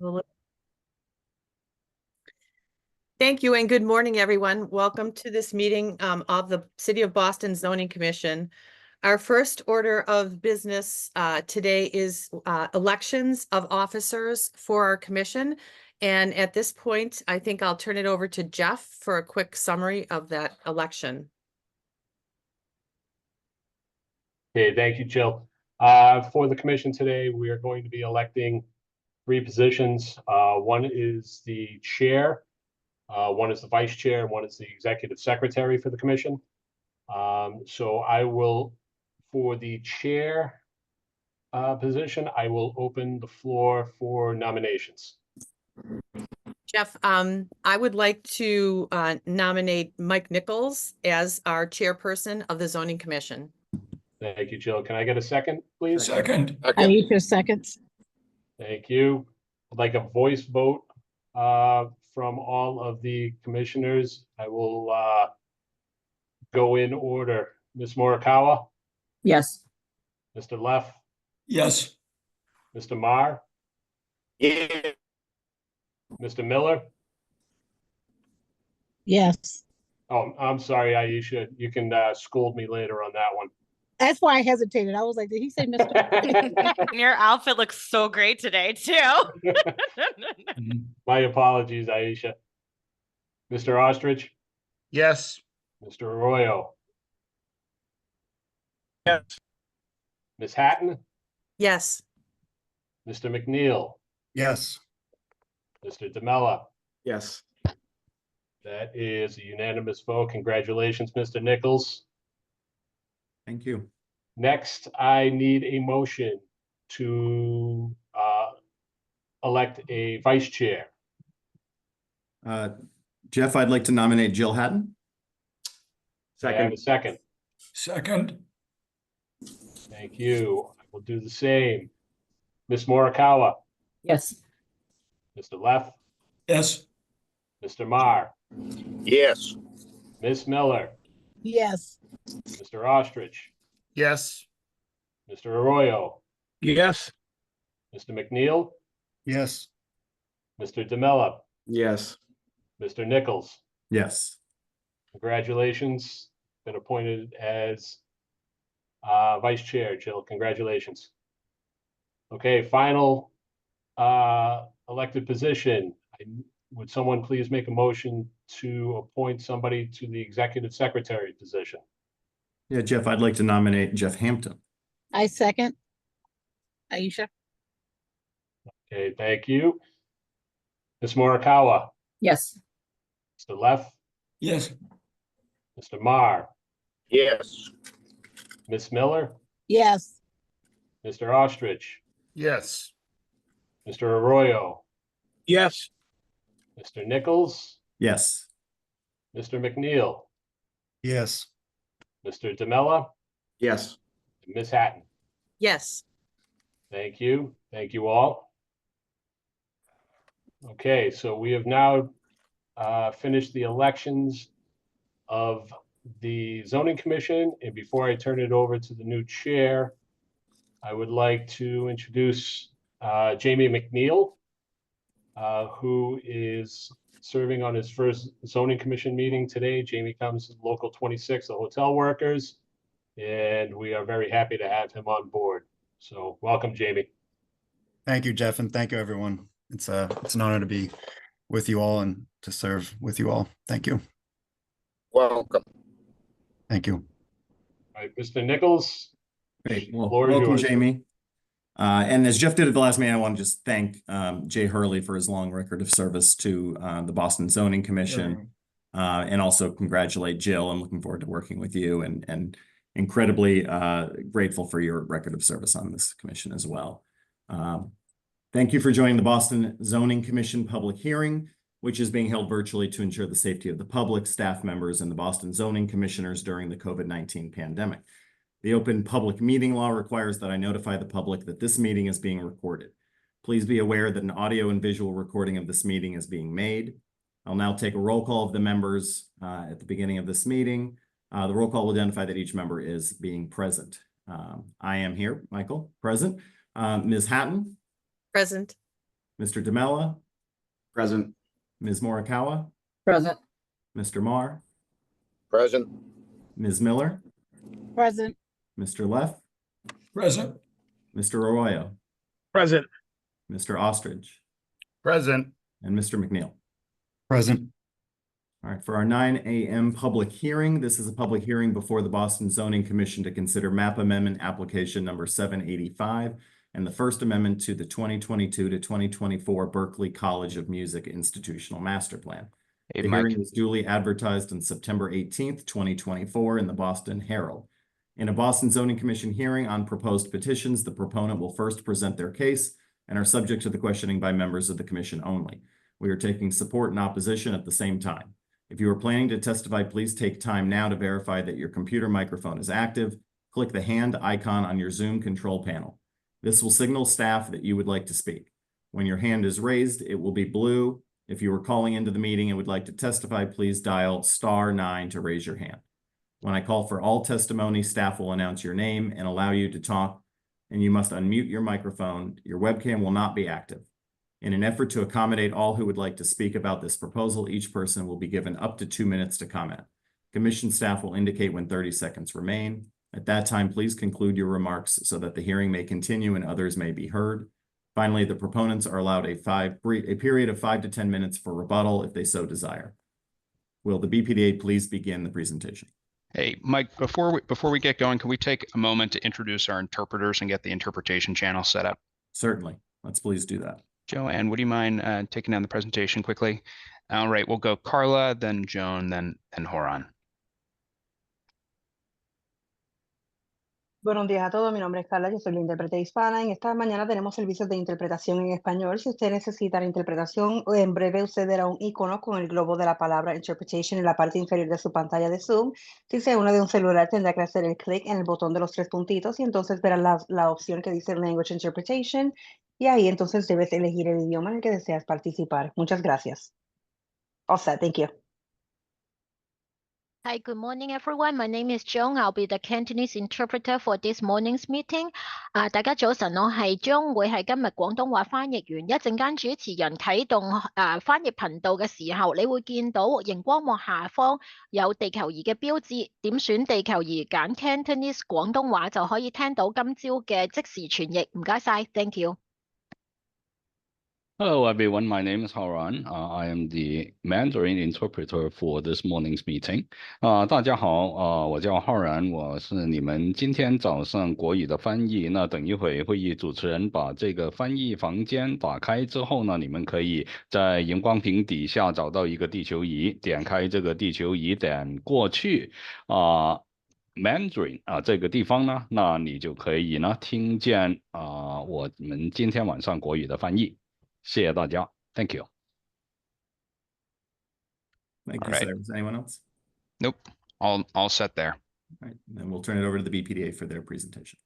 Well, thank you and good morning, everyone. Welcome to this meeting of the City of Boston Zoning Commission. Our first order of business today is elections of officers for our commission. And at this point, I think I'll turn it over to Jeff for a quick summary of that election. Okay, thank you, Jill. For the commission today, we are going to be electing three positions. One is the chair, one is the vice chair, and one is the executive secretary for the commission. So I will, for the chair position, I will open the floor for nominations. Jeff, I would like to nominate Mike Nichols as our chairperson of the Zoning Commission. Thank you, Jill. Can I get a second, please? Second. Aisha seconds. Thank you. I'd like a voice vote from all of the commissioners. I will go in order. Ms. Morikawa, Yes. Mr. Leff, Yes. Mr. Marr, Yeah. Mr. Miller. Yes. Oh, I'm sorry, Aisha. You can scold me later on that one. That's why I hesitated. I was like, did he say Mr.? Your outfit looks so great today, too. My apologies, Aisha. Mr. Ostrich, Yes. Mr. Arroyo, Yes. Ms. Hatton, Yes. Mr. McNeil, Yes. Mr. DeMella. Yes. That is a unanimous vote. Congratulations, Mr. Nichols. Thank you. Next, I need a motion to elect a vice chair. Jeff, I'd like to nominate Jill Hatton. May I have a second? Second. Thank you. I will do the same. Ms. Morikawa, Yes. Mr. Leff, Yes. Mr. Marr, Yes. Ms. Miller, Yes. Mr. Ostrich, Yes. Mr. Arroyo, Yes. Mr. McNeil, Yes. Mr. DeMella, Yes. Mr. Nichols. Yes. Congratulations. Been appointed as vice chair, Jill. Congratulations. Okay, final elected position. Would someone please make a motion to appoint somebody to the executive secretary position? Yeah, Jeff, I'd like to nominate Jeff Hampton. I second. Aisha. Okay, thank you. Ms. Morikawa, Yes. Mr. Leff, Yes. Mr. Marr, Yes. Ms. Miller, Yes. Mr. Ostrich, Yes. Mr. Arroyo, Yes. Mr. Nichols, Yes. Mr. McNeil, Yes. Mr. DeMella, Yes. and Ms. Hatton. Yes. Thank you. Thank you all. Okay, so we have now finished the elections of the zoning commission. And before I turn it over to the new chair, I would like to introduce Jamie McNeil, who is serving on his first zoning commission meeting today. Jamie comes to Local 26, the hotel workers, and we are very happy to have him on board. So welcome, Jamie. Thank you, Jeff, and thank you, everyone. It's an honor to be with you all and to serve with you all. Thank you. Welcome. Thank you. All right, Mr. Nichols. Great. Well, Floor is welcome, yours. Jamie. And as Jeff did at the last meeting, I want to just thank Jay Hurley for his long record of service to the Boston Zoning Commission, and also congratulate Jill. I'm looking forward to working with you and incredibly grateful for your record of service on this commission as well. Thank you for joining the Boston Zoning Commission public hearing, which is being held virtually to ensure the safety of the public, staff members, and the Boston zoning commissioners during the COVID-19 pandemic. The open public meeting law requires that I notify the public that this meeting is being recorded. Please be aware that an audio and visual recording of this meeting is being made. I'll now take a roll call of the members at the beginning of this meeting. The roll call will identify that each member is being present. I am here, Michael, present. Ms. Hatton, Present. Mr. DeMella, Present. Ms. Morikawa, Present. Mr. Marr, Present. Ms. Miller, Present. Mr. Leff, Present. Mr. Arroyo, Present. Mr. Ostrich, Present. and Mr. McNeil. Present. All right, for our 9 a.m. public hearing, this is a public hearing before the Boston Zoning Commission to consider map amendment application number 785 and the First Amendment to the 2022 to 2024 Berklee College of Music Institutional Master Plan. Hey, The Mike. hearing was duly advertised on September 18th, 2024 in the Boston Herald. In a Boston Zoning Commission hearing on proposed petitions, the proponent will first present their case and are subject to the questioning by members of the commission only. We are taking support and opposition at the same time. If you are planning to testify, please take time now to verify that your computer microphone is active. Click the hand icon on your Zoom control panel. This will signal staff that you would like to speak. When your hand is raised, it will be blue. If you are calling into the meeting and would like to testify, please dial *9 to raise your hand. When I call for all testimony, staff will announce your name and allow you to talk, and you must unmute your microphone. Your webcam will not be active. In an effort to accommodate all who would like to speak about this proposal, each person will be given up to 2 minutes to comment. Commission staff will indicate when 30 seconds remain. At that time, please conclude your remarks so that the hearing may continue and others may be heard. Finally, the proponents are allowed a period of 5 to 10 minutes for rebuttal if they so desire. Will the BPDA please begin the presentation? Hey, Mike, before we get going, can we take a moment to introduce our interpreters and get the interpretation channel set up? Certainly. Let's please do that. Joanne, would you mind taking down the presentation quickly? All right, we'll go Carla, then Joan, then Horan. Buenos días a todos, mi nombre es Carla, yo soy la intérprete hispana. En esta mañana tenemos servicios de interpretación en español. Si usted necesita la interpretación, en breve usted verá un icono con el globo de la palabra interpretation en la parte inferior de su pantalla de Zoom. Si se une de un celular, tendrá que hacer el clic en el botón de los 3 puntitos y entonces verá la opción que dice Language Interpretation y ahí entonces debes elegir el idioma en el que deseas participar. Muchas gracias. All set, thank you. Hi, good morning, everyone. My name is Joan. I'll be the Cantonese interpreter for this morning's meeting. 大家早晨，我係Joan，會係今日廣東話翻譯員。一陣間主持人啟動翻譯頻道嘅時候，你會見到熒光幕下方有地球儀嘅標誌，點選地球儀揀 Cantonese 廣東話就可以聽到今朝嘅即時傳譯。唔該晒 ，Thank you。Hello, everyone. My name is Horan. I am the Mandarin interpreter for this morning's meeting. 大家好，我叫浩然，我是你们今天早上国语的翻译。那等一会会议主持人把这个翻译房间打开之后呢，你们可以在荧光屏底下找到一个地球仪，点开这个地球仪，点过去Mandarin 这个地方呢，那你就可以呢听见我们今天晚上国语的翻译。谢谢大家 ，Thank you. Thank you, All right. sir. Is anyone else? Nope, all set there. All right, then we'll turn it over to the BPDA for their presentation.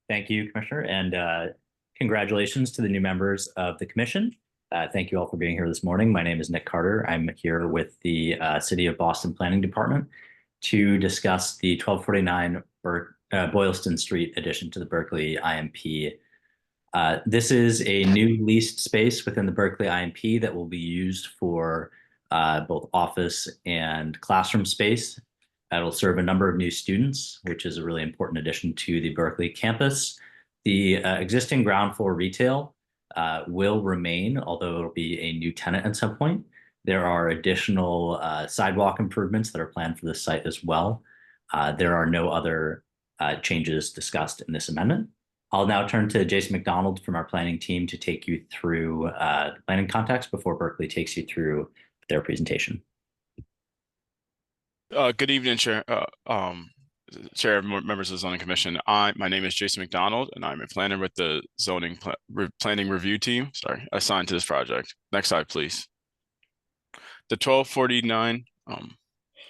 Thank you, Commissioner, and congratulations to the new members of the Commission. Thank you all for being here this morning. My name is Nick Carter. I'm here with the City of Boston Planning Department to discuss the 1249 Boylston Street addition to the Berklee IMP. This is a new leased space within the Berklee IMP that will be used for both office and classroom space. It'll serve a number of new students, which is a really important addition to the Berklee campus. The existing ground floor retail will remain, although it'll be a new tenant at some point. There are additional sidewalk improvements that are planned for this site as well. There are no other changes discussed in this amendment. I'll now turn to Jason McDonald from our planning team to take you through the planning context before Berklee takes you through their presentation. Good evening, Chair. Chair, members of the Zoning Commission. My name is Jason McDonald, and I'm a planner with the Planning Review Team. Assigned to this project. Next slide, please. The 1249.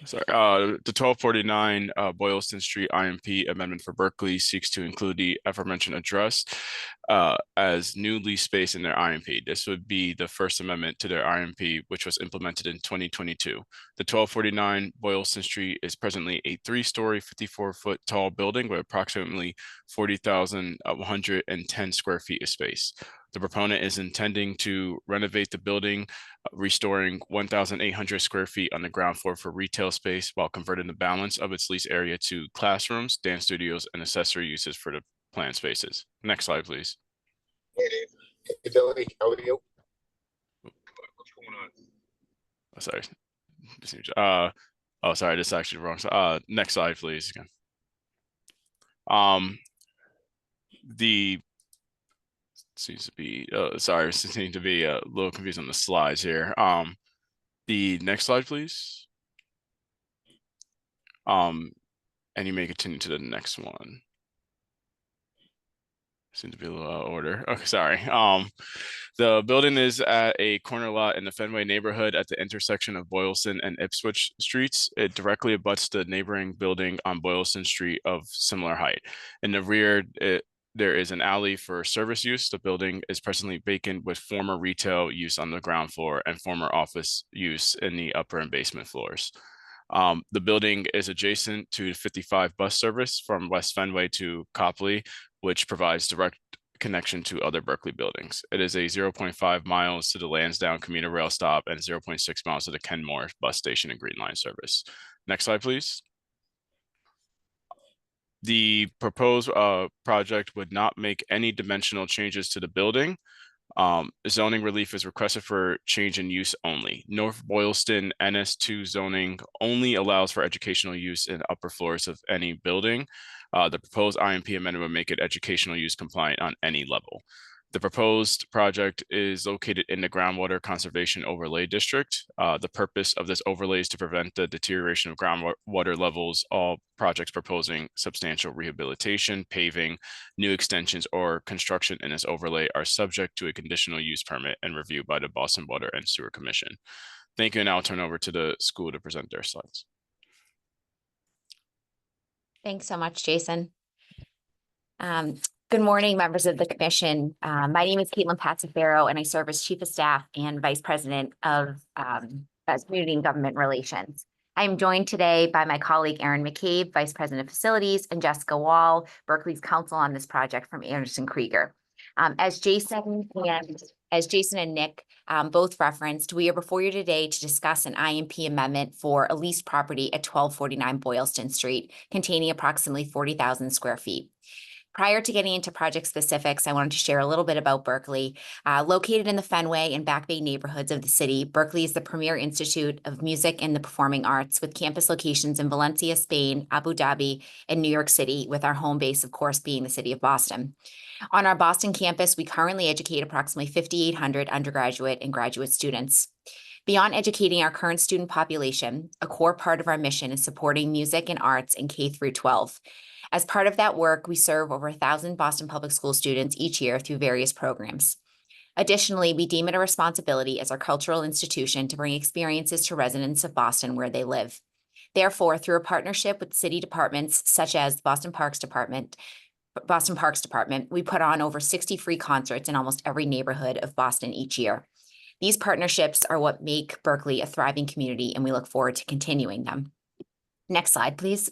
The 1249 Boylston Street IMP amendment for Berklee seeks to include the aforementioned address as new lease space in their IMP. This would be the first amendment to their IMP, which was implemented in 2022. The 1249 Boylston Street is presently a 3-story, 54-foot tall building with approximately 40,110 square feet of space. The proponent is intending to renovate the building, restoring 1,800 square feet on the ground floor for retail space while converting the balance of its lease area to classrooms, dance studios, and accessory uses for the planned spaces. Next slide, please. Hey, Billy, how are you? What's going on? Oh, sorry. Oh, sorry, this is actually wrong. So, next slide, please. Again. The seems to be sorry, seems to be a little confused on the slides here. The next slide, please. And you may continue to the next one. Seems to be a little out of order. Okay, sorry. The building is at a corner lot in the Fenway neighborhood at the intersection of Boylston and Ipswich Streets. It directly abuts the neighboring building on Boylston Street of similar height. In the rear, there is an alley for service use. The building is presently vacant with former retail use on the ground floor and former office use in the upper and basement floors. The building is adjacent to 55 bus service from West Fenway to Copley, which provides direct connection to other Berkeley buildings. It is a 0.5 miles to the Lansdowne commuter rail stop and 0.6 miles to the Kenmore bus station and Green Line service. Next slide, please. The proposed project would not make any dimensional changes to the building. Zoning relief is requested for change in use only. North Boylston NS2 zoning only allows for educational use in upper floors of any building. The proposed IMP amendment would make it educational use compliant on any level. The proposed project is located in the Groundwater Conservation Overlay District. The purpose of this overlay is to prevent the deterioration of groundwater levels. All projects proposing substantial rehabilitation, paving, new extensions, or construction in this overlay are subject to a conditional use permit and review by the Boston Water and Sewer Commission. Thank you, and I'll turn over to the school to present their slides. Thanks so much, Jason. Good morning, members of the commission. My name is Caitlin Patzifero, and I serve as Chief of Staff and Vice President of Community and Government Relations. I am joined today by my colleague, Erin McCabe, Vice President of Facilities, and Jessica Wall, Berkeley's counsel on this project from Anderson Krieger. As Jason and Nick both referenced, we are before you today to discuss an IMP amendment for a leased property at 1249 Boylston Street, containing approximately 40,000 square feet. Prior to getting into project specifics, I wanted to share a little bit about Berkeley. Located in the Fenway and Back Bay neighborhoods of the city, Berkeley is the premier institute of music and the performing arts, with campus locations in Valencia, Spain, Abu Dhabi, and New York City, with our home base, of course, being the city of Boston. On our Boston campus, we currently educate approximately 5,800 undergraduate and graduate students. Beyond educating our current student population, a core part of our mission is supporting music and arts in K through 12. As part of that work, we serve over 1,000 Boston Public School students each year through various programs. Additionally, we deem it a responsibility as our cultural institution to bring experiences to residents of Boston where they live. Therefore, through a partnership with city departments such as the Boston Parks Department, we put on over 60 free concerts in almost every neighborhood of Boston each year. These partnerships are what make Berkeley a thriving community, and we look forward to continuing them. Next slide, please.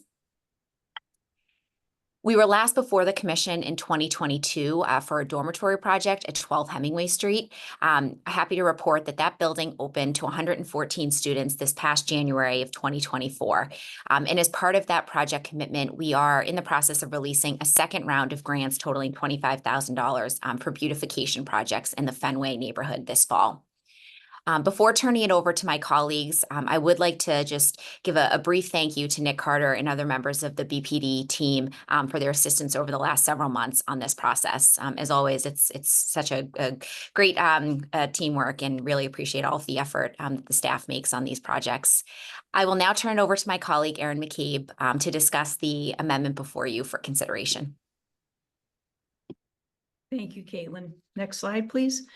We were last before the commission in 2022 for a dormitory project at 12 Hemingway Street. Happy to report that that building opened to 114 students this past January of 2024. And as part of that project commitment, we are in the process of releasing a second round of grants totaling $25,000 for beautification projects in the Fenway neighborhood this fall. Before turning it over to my colleagues, I would like to just give a brief thank you to Nick Carter and other members of the BPD team for their assistance over the last several months on this process. As always, it's such a great teamwork, and really appreciate all of the effort that the staff makes on these projects. I will now turn it over to my colleague, Erin McCabe, to discuss the amendment before you for consideration. Thank you, Caitlin. Next slide, please.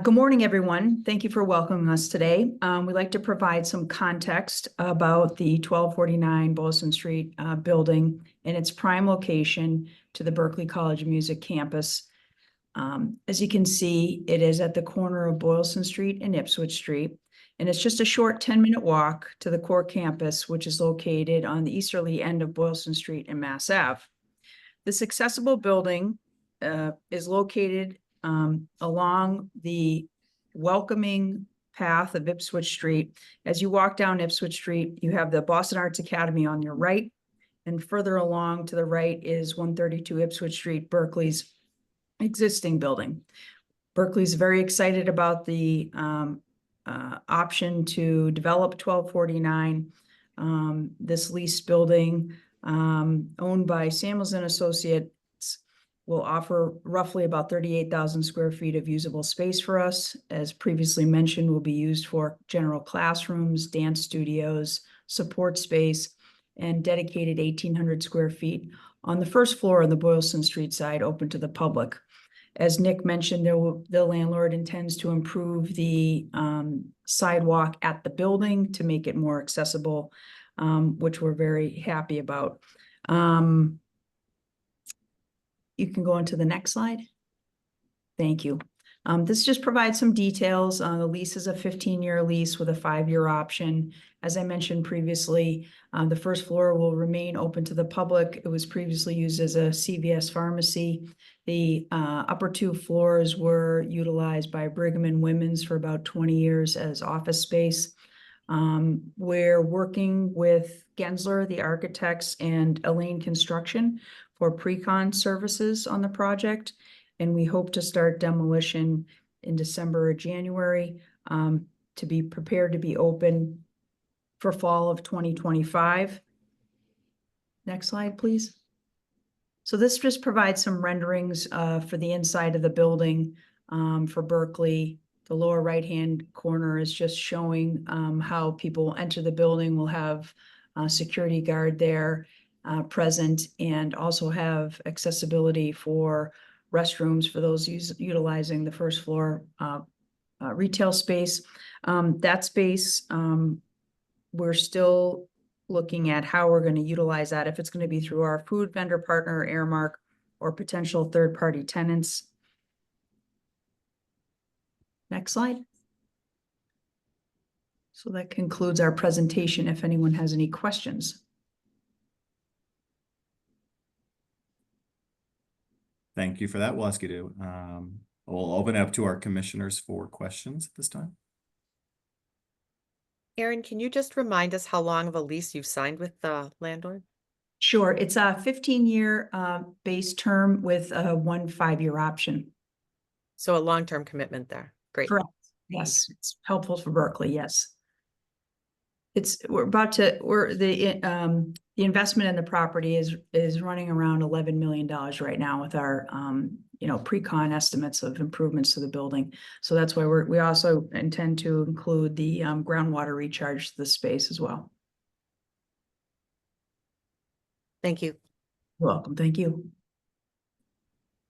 Good morning, everyone. Thank you for welcoming us today. We'd like to provide some context about the 1249 Boylston Street building and its prime location to the Berkeley College of Music campus. As you can see, it is at the corner of Boylston Street and Ipswich Street, and it's just a short 10-minute walk to the core campus, which is located on the easterly end of Boylston Street and Mass Ave. This accessible building is located along the welcoming path of Ipswich Street. As you walk down Ipswich Street, you have the Boston Arts Academy on your right, and further along to the right is 132 Ipswich Street, Berkeley's existing building. Berkeley's very excited about the option to develop 1249. This leased building, owned by Samuels and Associates, will offer roughly about 38,000 square feet of usable space for us. As previously mentioned, will be used for general classrooms, dance studios, support space, and dedicated 1,800 square feet on the first floor on the Boylston Street side, open to the public. As Nick mentioned, the landlord intends to improve the sidewalk at the building to make it more accessible, which we're very happy about. You can go on to the next slide. Thank you. This just provides some details. The lease is a 15-year lease with a 5-year option. As I mentioned previously, the first floor will remain open to the public. It was previously used as a CVS pharmacy. The upper 2 floors were utilized by Brigham and Women's for about 20 years as office space. We're working with Gensler, the architects, and Elaine Construction for pre-con services on the project. And we hope to start demolition in December or January to be prepared to be open for fall of 2025. Next slide, please. So this just provides some renderings for the inside of the building for Berkeley. The lower right-hand corner is just showing how people enter the building. We'll have a security guard there present, and also have accessibility for restrooms for those utilizing the first floor retail space. That space, we're still looking at how we're going to utilize that, if it's going to be through our food vendor partner, Airmark, or potential third-party tenants. Next slide. So that concludes our presentation. If anyone has any questions. Thank you for that. We'll ask you to, we'll open it up to our commissioners for questions at this time. Erin, can you just remind us how long of a lease you've signed with the landlord? Sure. It's a 15-year base term with a 1 5-year option. So a long-term commitment there. Great. Correct. Yes, it's helpful for Berkeley. Yes. The investment in the property is running around $11 million right now with our pre-con estimates of improvements to the building. So that's why we also intend to include the groundwater recharge to the space as well. Thank you. You're welcome. Thank you.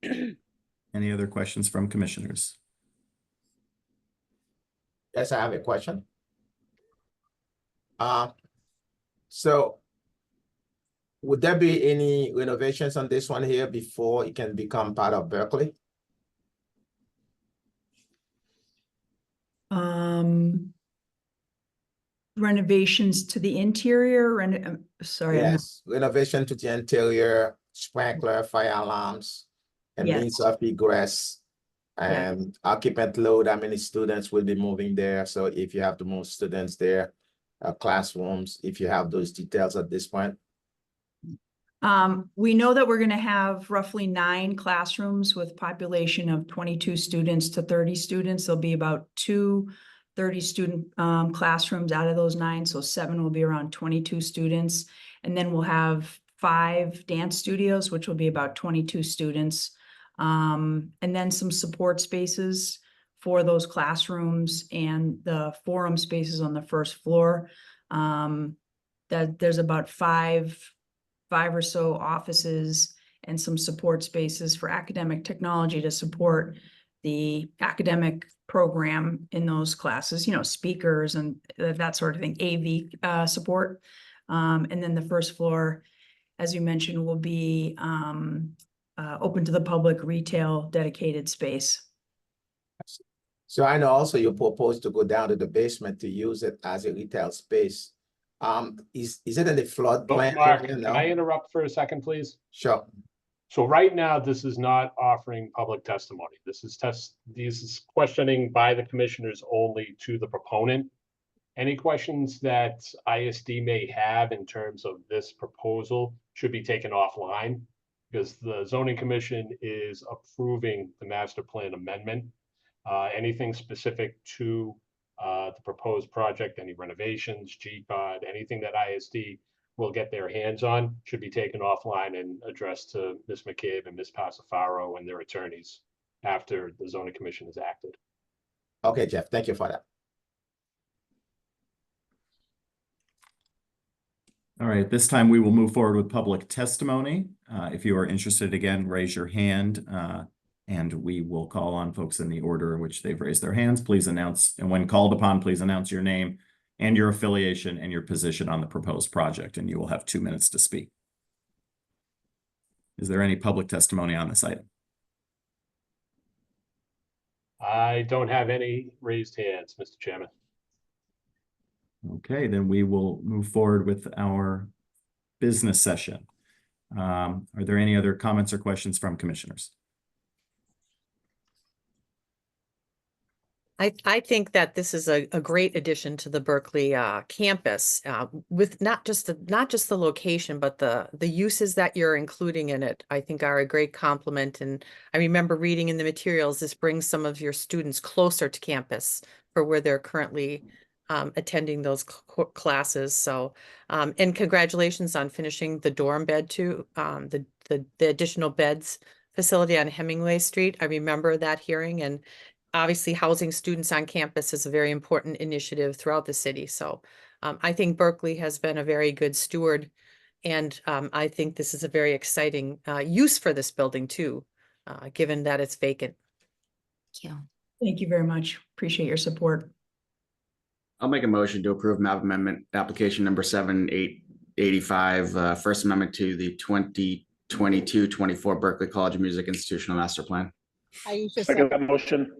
Any other questions from commissioners? Yes, I have a question. So would there be any renovations on this one here before it can become part of Berkeley? Renovations to the interior, sorry. Yes, renovation to the interior, sprinkler, fire alarms, and Yes. means of egress, and occupant load, how many students will be moving there? So if you have to move students there, classrooms, if you have those details at this point. We know that we're going to have roughly 9 classrooms with population of 22 students to 30 students. There'll be about 2 30-student classrooms out of those 9, so 7 will be around 22 students. And then we'll have 5 dance studios, which will be about 22 students. And then some support spaces for those classrooms and the forum spaces on the first floor. That there's about 5 or so offices and some support spaces for academic technology to support the academic program in those classes, speakers and that sort of thing, AV support. And then the first floor, as you mentioned, will be open to the public retail dedicated space. So I know also you propose to go down to the basement to use it as a retail space. Is it in the flood plan? Mark, can I interrupt for a second, please? Sure. So right now, this is not offering public testimony. This is questioning by the commissioners only to the proponent. Any questions that ISD may have in terms of this proposal should be taken offline, because the zoning commission is approving the master plan amendment. Anything specific to the proposed project, any renovations, G-Pod, anything that ISD will get their hands on should be taken offline and addressed to Ms. McCabe and Ms. Pasafaro and their attorneys after the zoning commission has acted. Okay, Jeff, thank you for that. All right, this time we will move forward with public testimony. If you are interested, again, raise your hand, and we will call on folks in the order in which they've raised their hands. Please announce, and when called upon, please announce your name and your affiliation and your position on the proposed project, and you will have 2 minutes to speak. Is there any public testimony on this item? I don't have any raised hands, Mr. Chairman. Okay, then we will move forward with our business session. Are there any other comments or questions from commissioners? I think that this is a great addition to the Berkeley campus, with not just the location, but the uses that you're including in it, I think are a great complement. And I remember reading in the materials, this brings some of your students closer to campus for where they're currently attending those classes. So, and congratulations on finishing the dorm bed too, the additional beds facility on Hemingway Street. I remember that hearing, and obviously housing students on campus is a very important initiative throughout the city. So I think Berkeley has been a very good steward, and I think this is a very exciting use for this building too, given that it's vacant. Thank you. Thank you very much. Appreciate your support. I'll make a motion to approve map amendment application number 7885, First Amendment to the 2022-24 Berkeley College of Music Institutional Master Plan. Second that motion.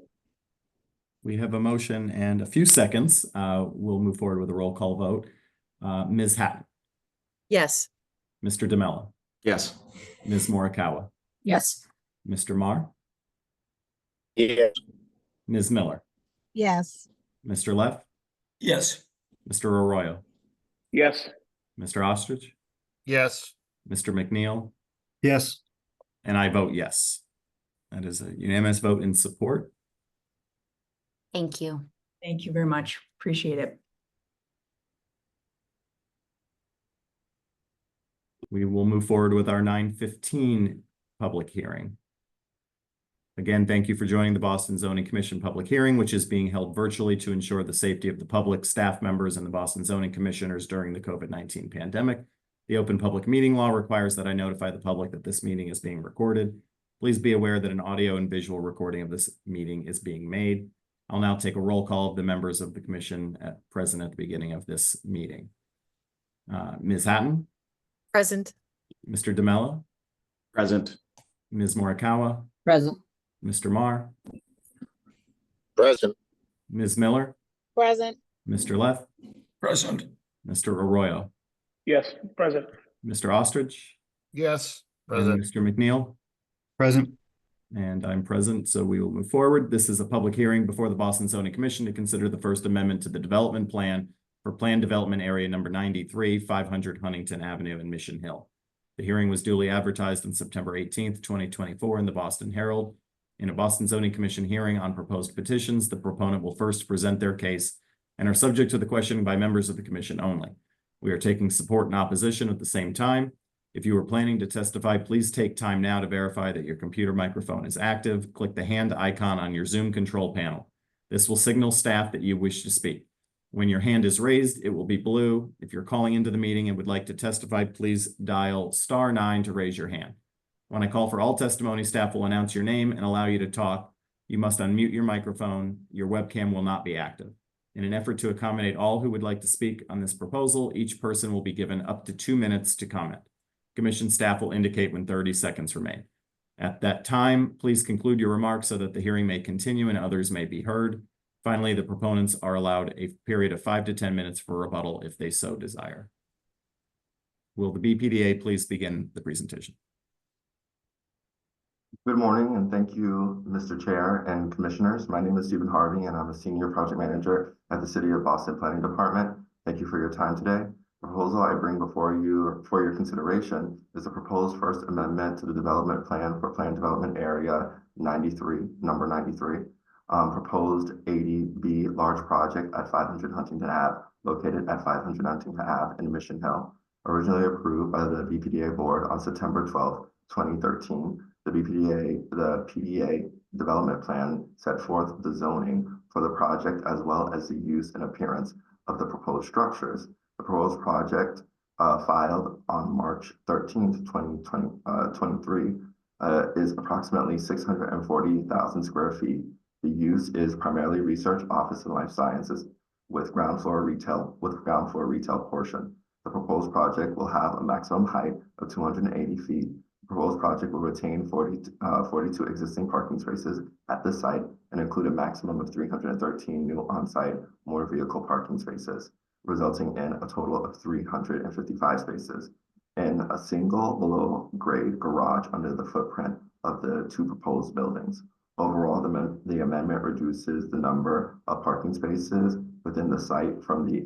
We have a motion and a few seconds. We'll move forward with a roll call vote. Ms. Hatton. Yes. Mr. DeMello. Yes. Ms. Morikawa. Yes. Mr. Marr. Yes. Ms. Miller. Yes. Mr. Leff. Yes. Mr. Arroyo. Yes. Mr. Ostrich. Yes. Mr. McNeil. Yes. And I vote yes. That is a unanimous vote in support. Thank you. Thank you very much. Appreciate it. We will move forward with our 9:15 public hearing. Again, thank you for joining the Boston Zoning Commission public hearing, which is being held virtually to ensure the safety of the public, staff members, and the Boston Zoning Commissioners during the COVID-19 pandemic. The open public meeting law requires that I notify the public that this meeting is being recorded. Please be aware that an audio and visual recording of this meeting is being made. I'll now take a roll call of the members of the commission present at the beginning of this meeting. Ms. Hatton. Present. Mr. DeMello. Present. Ms. Morikawa. Present. Mr. Marr. Present. Ms. Miller. Present. Mr. Leff. Present. Mr. Arroyo. Yes. Present. Mr. Ostrich. Yes. And Mr. McNeil. Present. And I'm present, so we will move forward. This is a public hearing before the Boston Zoning Commission to consider the First Amendment to the development plan for Planned Development Area Number 93, 500 Huntington Avenue in Mission Hill. The hearing was duly advertised on September 18th, 2024 in the Boston Herald. In a Boston Zoning Commission hearing on proposed petitions, the proponent will first present their case and are subject to the questioning by members of the commission only. We are taking support and opposition at the same time. If you are planning to testify, please take time now to verify that your computer microphone is active. Click the hand icon on your Zoom control panel. This will signal staff that you wish to speak. When your hand is raised, it will be blue. If you're calling into the meeting and would like to testify, please dial *9 to raise your hand. When I call for all testimony, staff will announce your name and allow you to talk. You must unmute your microphone. Your webcam will not be active. In an effort to accommodate all who would like to speak on this proposal, each person will be given up to 2 minutes to comment. Commission staff will indicate when 30 seconds remain. At that time, please conclude your remarks so that the hearing may continue and others may be heard. Finally, the proponents are allowed a period of 5 to 10 minutes for rebuttal if they so desire. Will the BPDA please begin the presentation? Good morning, and thank you, Mr. Chair and Commissioners. My name is Stephen Harvey, and I'm a Senior Project Manager at the City of Boston Planning Department. Thank you for your time today. The proposal I bring before you for your consideration is a proposed first amendment to the development plan for Planned Development Area 93, number 93, proposed 80B large project at 500 Huntington Ave, located at 500 Huntington Ave in Mission Hill, originally approved by the BPDA Board on September 12, 2013. The PDA development plan set forth the zoning for the project as well as the use and appearance of the proposed structures. The proposed project filed on March 13th, 2023 is approximately 640,000 square feet. The use is primarily research, office, and life sciences with ground floor retail portion. The proposed project will have a maximum height of 280 feet. The proposed project will retain 42 existing parking spaces at the site and include a maximum of 313 new on-site motor vehicle parking spaces, resulting in a total of 355 spaces in a single below-grade garage under the footprint of the two proposed buildings. Overall, the amendment reduces the number of parking spaces within the site from the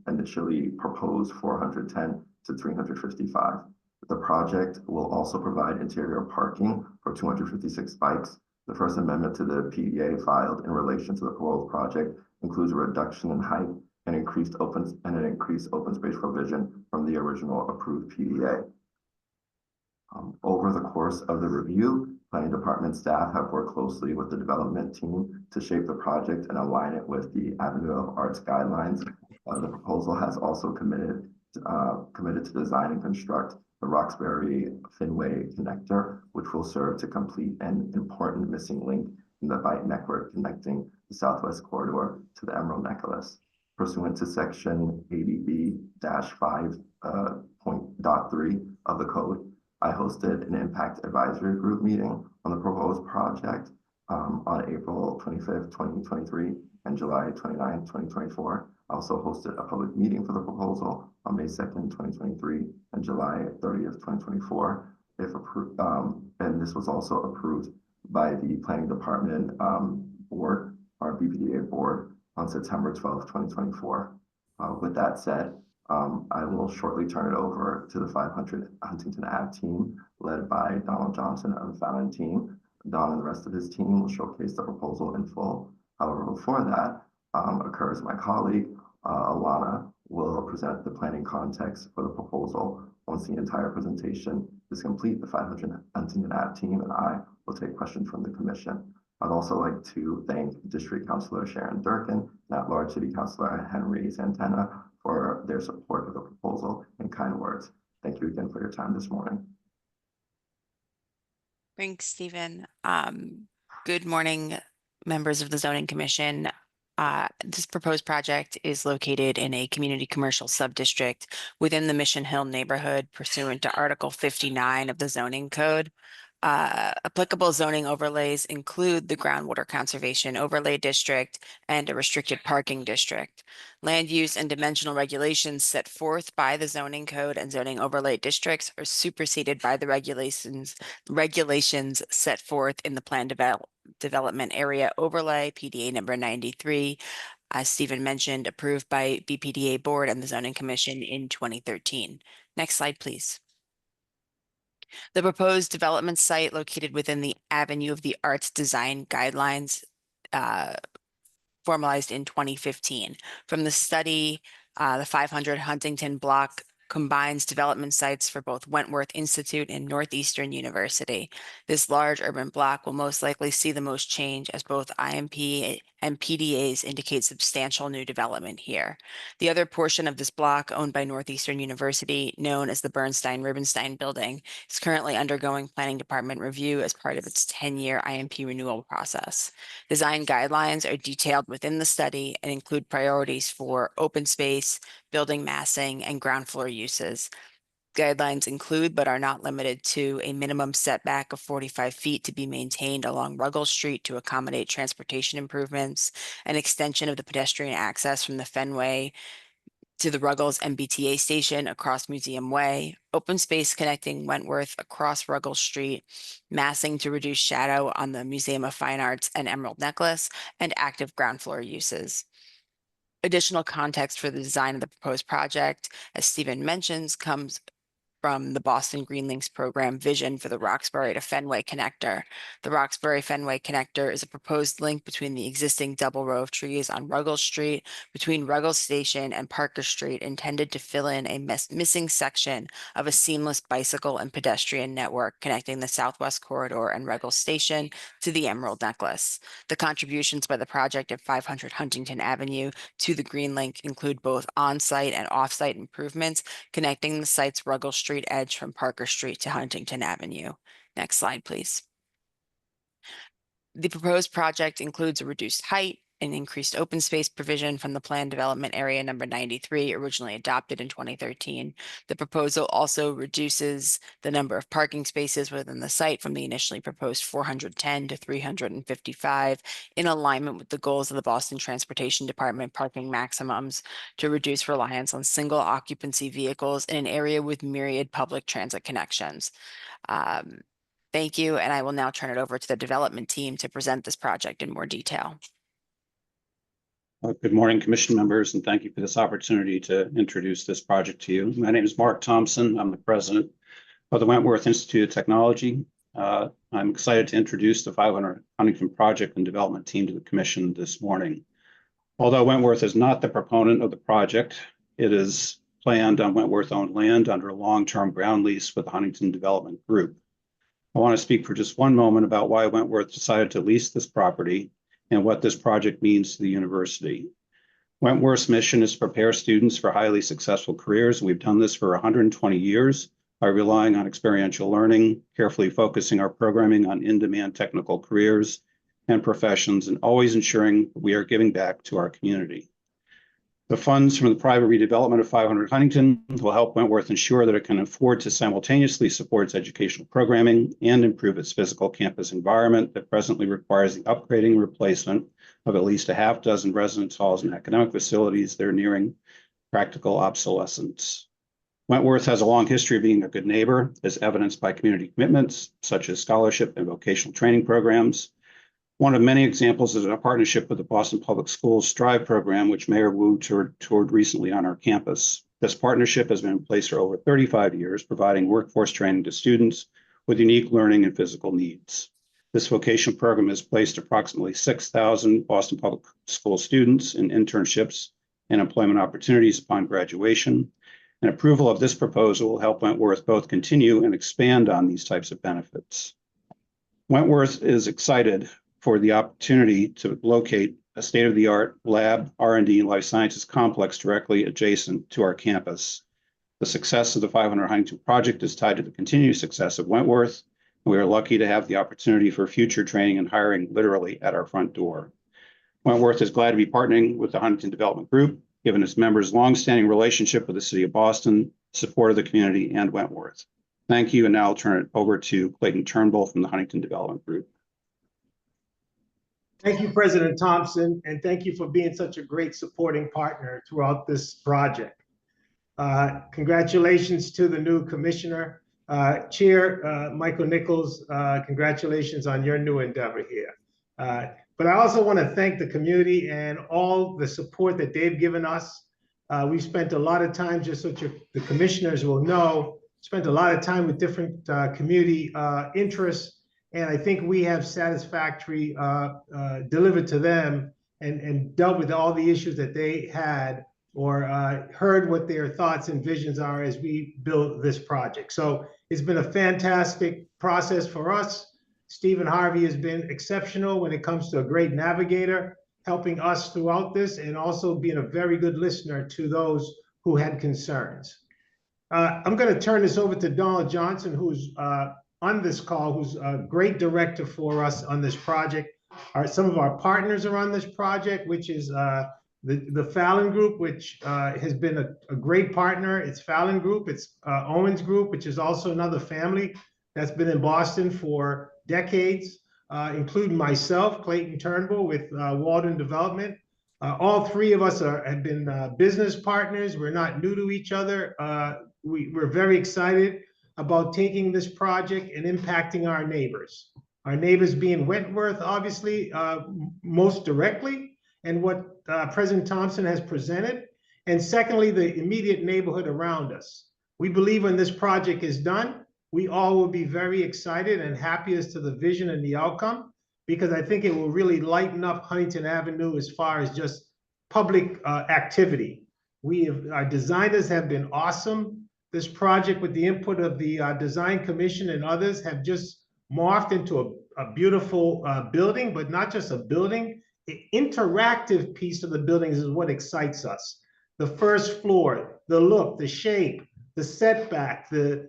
initially proposed 410 to 355. The project will also provide interior parking for 256 bikes. The first amendment to the PDA filed in relation to the proposed project includes a reduction in height and an increased open space provision from the original approved PDA. Over the course of the review, Planning Department staff have worked closely with the development team to shape the project and align it with the Avenue of Arts guidelines. The proposal has also committed to design and construct the Roxbury Fenway connector, which will serve to complete an important missing link in the bike network connecting the Southwest Corridor to the Emerald Necklace. Pursuant to Section 80B-5.3 of the code, I hosted an impact advisory group meeting on the proposed project on April 25th, 2023 and July 29th, 2024. I also hosted a public meeting for the proposal on May 2nd, 2023 and July 30th, 2024. If approved, and this was also approved by the Planning Department board, our BPDA board, on September 12th, 2024. With that said, I will shortly turn it over to the 500 Huntington Ave team, led by Donald Johnson of the Fountain team. Don and the rest of his team will showcase the proposal in full. However, before that occurs, my colleague, Alana, will present the planning context for the proposal. Once the entire presentation is complete, the 500 Huntington Ave team and I will take questions from the commission. I'd also like to thank District Councilor Sharon Durkin and at-large City Councilor Henry Santana for their support of the proposal and kind words. Thank you again for your time this morning. Thanks, Stephen. Good morning, members of the Zoning Commission. This proposed project is located in a community commercial subdistrict within the Mission Hill neighborhood pursuant to Article 59 of the Zoning Code. Applicable zoning overlays include the Groundwater Conservation Overlay District and a restricted parking district. Land use and dimensional regulations set forth by the zoning code and zoning overlay districts are superseded by the regulations set forth in the Plan Development Area Overlay, PDA number 93, as Stephen mentioned, approved by BPDA Board and the Zoning Commission in 2013. Next slide, please. The proposed development site located within the Avenue of the Arts Design Guidelines formalized in 2015. From the study, the 500 Huntington block combines development sites for both Wentworth Institute and Northeastern University. This large urban block will most likely see the most change as both IMP and PDAs indicate substantial new development here. The other portion of this block, owned by Northeastern University, known as the Bernstein-Rubenstein Building, is currently undergoing Planning Department review as part of its 10-year IMP renewal process. Design guidelines are detailed within the study and include priorities for open space, building massing, and ground floor uses. Guidelines include, but are not limited to, a minimum setback of 45 feet to be maintained along Ruggles Street to accommodate transportation improvements, an extension of the pedestrian access from the Fenway to the Ruggles MBTA station across Museum Way, open space connecting Wentworth across Ruggles Street, massing to reduce shadow on the Museum of Fine Arts and Emerald Necklace, and active ground floor uses. Additional context for the design of the proposed project, as Stephen mentions, comes from the Boston Green Links program vision for the Roxbury to Fenway connector. The Roxbury Fenway connector is a proposed link between the existing double row of trees on Ruggles Street, between Ruggles Station and Parker Street, intended to fill in a missing section of a seamless bicycle and pedestrian network connecting the Southwest Corridor and Ruggles Station to the Emerald Necklace. The contributions by the project at 500 Huntington Avenue to the Green Link include both on-site and off-site improvements connecting the site's Ruggles Street edge from Parker Street to Huntington Avenue. Next slide, please. The proposed project includes a reduced height, an increased open space provision from the Plan Development Area number 93, originally adopted in 2013. The proposal also reduces the number of parking spaces within the site from the initially proposed 410 to 355, in alignment with the goals of the Boston Transportation Department parking maximums to reduce reliance on single occupancy vehicles in an area with myriad public transit connections. Thank you, and I will now turn it over to the development team to present this project in more detail. Good morning, Commission members, and thank you for this opportunity to introduce this project to you. My name is Mark Thompson. I'm the president of the Wentworth Institute of Technology. I'm excited to introduce the 500 Huntington project and development team to the Commission this morning. Although Wentworth is not the proponent of the project, it is planned on Wentworth-owned land under a long-term ground lease with the Huntington Development Group. I want to speak for just one moment about why Wentworth decided to lease this property and what this project means to the university. Wentworth's mission is to prepare students for highly successful careers. We've done this for 120 years by relying on experiential learning, carefully focusing our programming on in-demand technical careers and professions, and always ensuring we are giving back to our community. The funds from the private redevelopment of 500 Huntington will help Wentworth ensure that it can afford to simultaneously support its educational programming and improve its physical campus environment that presently requires the upgrading and replacement of at least a half dozen residence halls and academic facilities that are nearing practical obsolescence. Wentworth has a long history of being a good neighbor, as evidenced by community commitments such as scholarship and vocational training programs. One of many examples is a partnership with the Boston Public Schools STRIVE program, which Mayor Wu toured recently on our campus. This partnership has been in place for over 35 years, providing workforce training to students with unique learning and physical needs. This vocational program has placed approximately 6,000 Boston Public School students in internships and employment opportunities upon graduation. And approval of this proposal will help Wentworth both continue and expand on these types of benefits. Wentworth is excited for the opportunity to locate a state-of-the-art lab, R&D, and life sciences complex directly adjacent to our campus. The success of the 500 Huntington project is tied to the continued success of Wentworth, and we are lucky to have the opportunity for future training and hiring literally at our front door. Wentworth is glad to be partnering with the Huntington Development Group, given its members' longstanding relationship with the City of Boston, support of the community, and Wentworth. Thank you, and now I'll turn it over to Clayton Turnbull from the Huntington Development Group. Thank you, President Thompson, and thank you for being such a great supporting partner throughout this project. Congratulations to the new commissioner. Chair Michael Nichols, congratulations on your new endeavor here. But I also want to thank the community and all the support that they've given us. We've spent a lot of time, just so the commissioners will know, spent a lot of time with different community interests. And I think we have satisfactory delivered to them and dealt with all the issues that they had, or heard what their thoughts and visions are as we build this project. So it's been a fantastic process for us. Stephen Harvey has been exceptional when it comes to a great navigator, helping us throughout this, and also being a very good listener to those who had concerns. I'm going to turn this over to Donald Johnson, who's on this call, who's a great director for us on this project. Some of our partners are on this project, which is the Fallon Group, which has been a great partner. It's Fallon Group, it's Owens Group, which is also another family that's been in Boston for decades, including myself, Clayton Turnbull with Walden Development. All three of us have been business partners. We're not new to each other. We're very excited about taking this project and impacting our neighbors. Our neighbors being Wentworth, obviously, most directly, and what President Thompson has presented. And secondly, the immediate neighborhood around us. We believe when this project is done, we all will be very excited and happy as to the vision and the outcome, because I think it will really lighten up Huntington Avenue as far as just public activity. Our designers have been awesome. This project, with the input of the Design Commission and others, have just morphed into a beautiful building, but not just a building. The interactive piece of the buildings is what excites us. The first floor, the look, the shape, the setback, the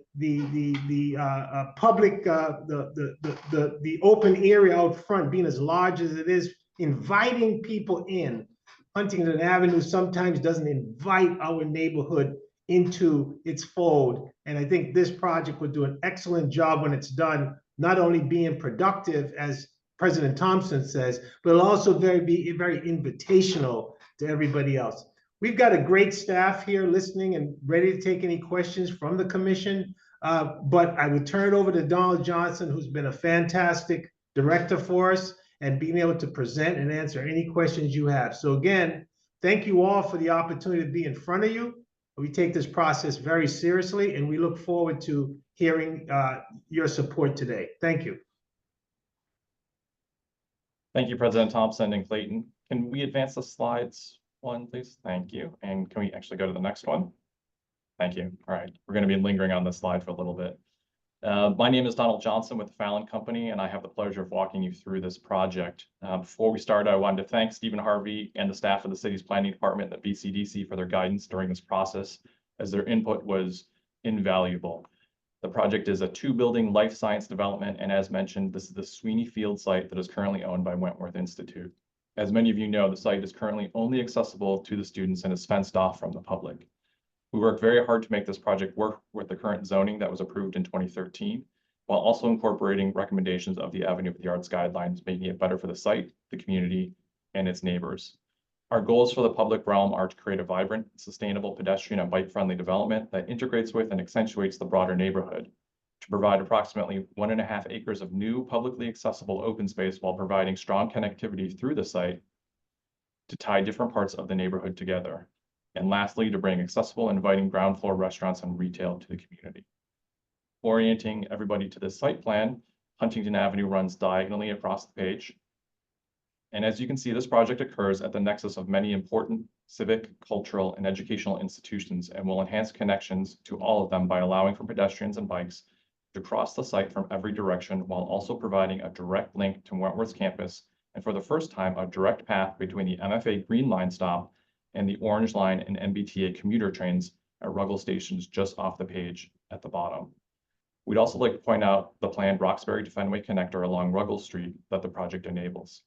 public, the open area out front being as large as it is, inviting people in. Huntington Avenue sometimes doesn't invite our neighborhood into its fold. And I think this project would do an excellent job when it's done, not only being productive, as President Thompson says, but it'll also be very invitational to everybody else. We've got a great staff here listening and ready to take any questions from the commission. But I would turn it over to Donald Johnson, who's been a fantastic director for us, and being able to present and answer any questions you have. So again, thank you all for the opportunity to be in front of you. We take this process very seriously, and we look forward to hearing your support today. Thank you. Thank you, President Thompson and Clayton. Can we advance the slides one, please? Thank you. And can we actually go to the next one? Thank you. All right, we're going to be lingering on this slide for a little bit. My name is Donald Johnson with the Fallon Company, and I have the pleasure of walking you through this project. Before we start, I wanted to thank Stephen Harvey and the staff of the city's planning department and the BCDC for their guidance during this process, as their input was invaluable. The project is a two-building life science development, and as mentioned, this is the Sweeney Field site that is currently owned by Wentworth Institute. As many of you know, the site is currently only accessible to the students and is fenced off from the public. We worked very hard to make this project work with the current zoning that was approved in 2013, while also incorporating recommendations of the Avenue of the Arts guidelines, making it better for the site, the community, and its neighbors. Our goals for the public realm are to create a vibrant, sustainable pedestrian and bike-friendly development that integrates with and accentuates the broader neighborhood, to provide approximately 1.5 acres of new publicly accessible open space while providing strong connectivity through the site to tie different parts of the neighborhood together. And lastly, to bring accessible and inviting ground floor restaurants and retail to the community. Orienting everybody to this site plan, Huntington Avenue runs diagonally across the page. And as you can see, this project occurs at the nexus of many important civic, cultural, and educational institutions, and will enhance connections to all of them by allowing for pedestrians and bikes to cross the site from every direction, while also providing a direct link to Wentworth's campus, and for the first time, a direct path between the MFA Green Line stop and the Orange Line and MBTA commuter trains at Ruggles stations just off the page at the bottom. We'd also like to point out the planned Roxbury to Fenway connector along Ruggles Street that the project enables.